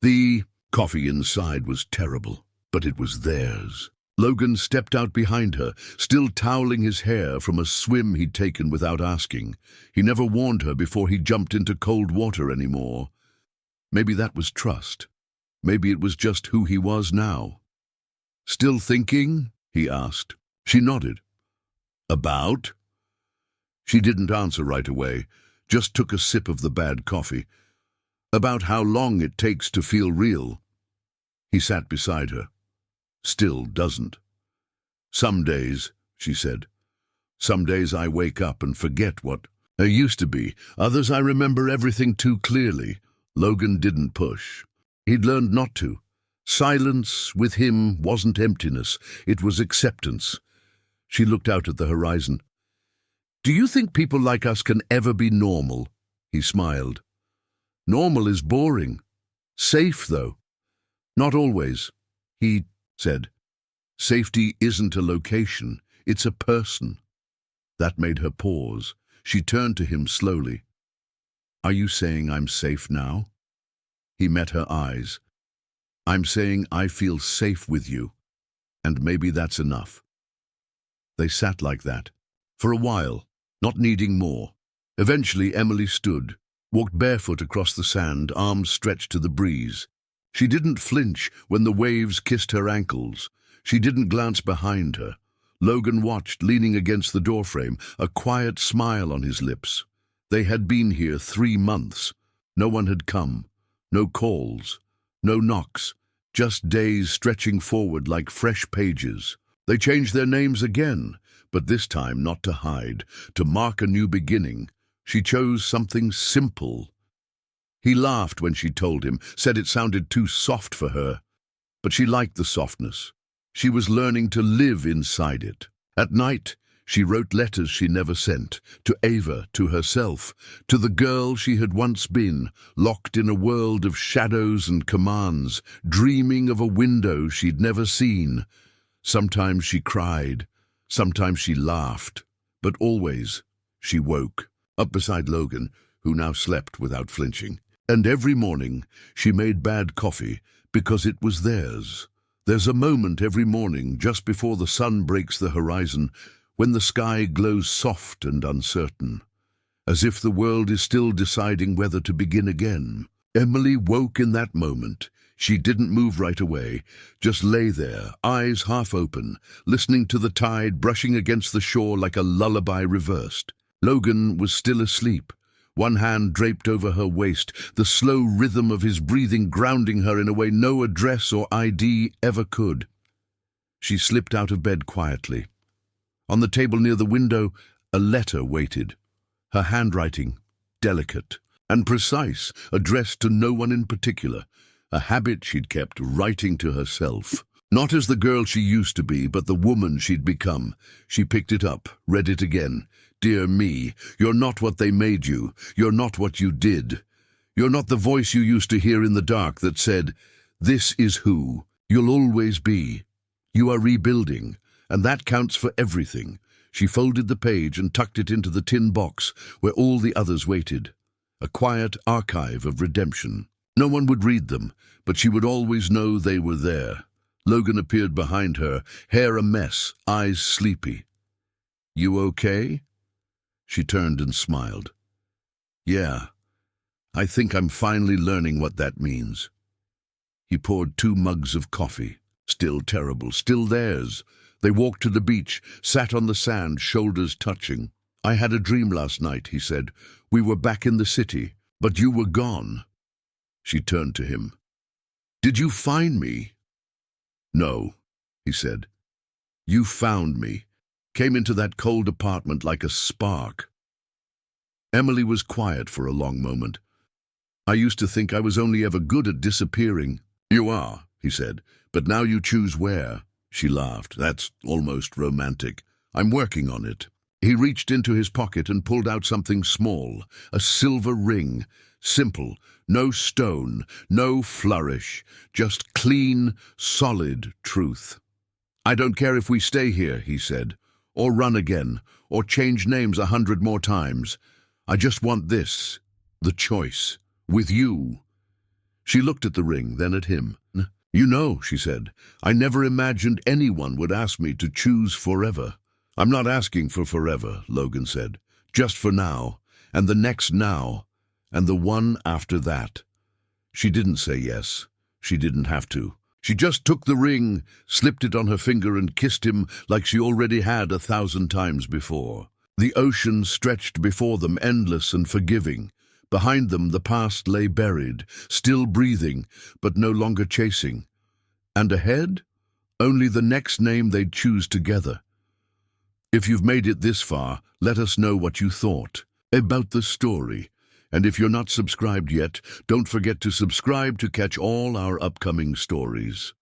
The coffee inside was terrible, but it was theirs. Logan stepped out behind her, still toweling his hair from a swim he'd taken without asking. He never warned her before he jumped into cold water anymore. Maybe that was trust. Maybe it was just who he was now. "Still thinking?" he asked. She nodded. "About?" She didn't answer right away, just took a sip of the bad coffee. "About how long it takes to feel real." He sat beside her. "Still doesn't." "Some days," she said. "Some days I wake up and forget what I used to be. Others I remember everything too clearly." Logan didn't push. He'd learned not to. Silence with him wasn't emptiness, it was acceptance. She looked out at the horizon. "Do you think people like us can ever be normal?" He smiled. "Normal is boring. Safe, though." "Not always," he said. "Safety isn't a location, it's a person." That made her pause. She turned to him slowly. "Are you saying I'm safe now?" He met her eyes. "I'm saying I feel safe with you, and maybe that's enough." They sat like that, for a while, not needing more. Eventually Emily stood, walked barefoot across the sand, arms stretched to the breeze. She didn't flinch when the waves kissed her ankles. She didn't glance behind her. Logan watched, leaning against the doorframe, a quiet smile on his lips. They had been here 3 months. No one had come. No calls. No knocks. Just days stretching forward like fresh pages. They changed their names again, but this time not to hide, to mark a new beginning. She chose something simple. He laughed when she told him, said it sounded too soft for her. But she liked the softness. She was learning to live inside it. At night, she wrote letters she never sent, to Ava, to herself, to the girl she had once been, locked in a world of shadows and commands, dreaming of a window she'd never seen. Sometimes she cried, sometimes she laughed, but always she woke, up beside Logan, who now slept without flinching. And every morning she made bad coffee because it was theirs. There's a moment every morning just before the sun breaks the horizon when the sky glows soft and uncertain, as if the world is still deciding whether to begin again. Emily woke in that moment. She didn't move right away, just lay there, eyes half open, listening to the tide brushing against the shore like a lullaby reversed. Logan was still asleep, one hand draped over her waist, the slow rhythm of his breathing grounding her in a way no address or ID ever could. She slipped out of bed quietly. On the table near the window, a letter waited, her handwriting delicate and precise, addressed to no one in particular, a habit she'd kept, writing to herself. Not as the girl she used to be, but the woman she'd become. She picked it up, read it again. "Dear me, you're not what they made you. You're not what you did. You're not the voice you used to hear in the dark that said, 'This is who you'll always be.' You are rebuilding, and that counts for everything." She folded the page and tucked it into the tin box where all the others waited. A quiet archive of redemption. No one would read them, but she would always know they were there. Logan appeared behind her, hair a mess, eyes sleepy. "You okay?" She turned and smiled. "Yeah, I think I'm finally learning what that means." He poured 2 mugs of coffee. Still terrible, still theirs. They walked to the beach, sat on the sand, shoulders touching. "I had a dream last night," he said. "We were back in the city, but you were gone." She turned to him. "Did you find me?" "No," he said. "You found me. Came into that cold apartment like a spark." Emily was quiet for a long moment. "I used to think I was only ever good at disappearing." "You are," he said, "but now you choose where." She laughed. "That's almost romantic. I'm working on it." He reached into his pocket and pulled out something small, a silver ring. Simple, no stone, no flourish, just clean, solid truth. "I don't care if we stay here," he said, "or run again, or change names 100 more times. I just want this, the choice, with you." She looked at the ring, then at him. "You know," she said, "I never imagined anyone would ask me to choose forever." "I'm not asking for forever," Logan said. "Just for now, and the next now, and the one after that." She didn't say yes. She didn't have to. She just took the ring, slipped it on her finger, and kissed him like she already had 1,000 times before. The ocean stretched before them, endless and forgiving. Behind them, the past lay buried, still breathing, but no longer chasing. And ahead, only the next name they'd choose together. If you've made it this far, let us know what you thought about the story. And if you're not subscribed yet, don't forget to subscribe to catch all our upcoming stories.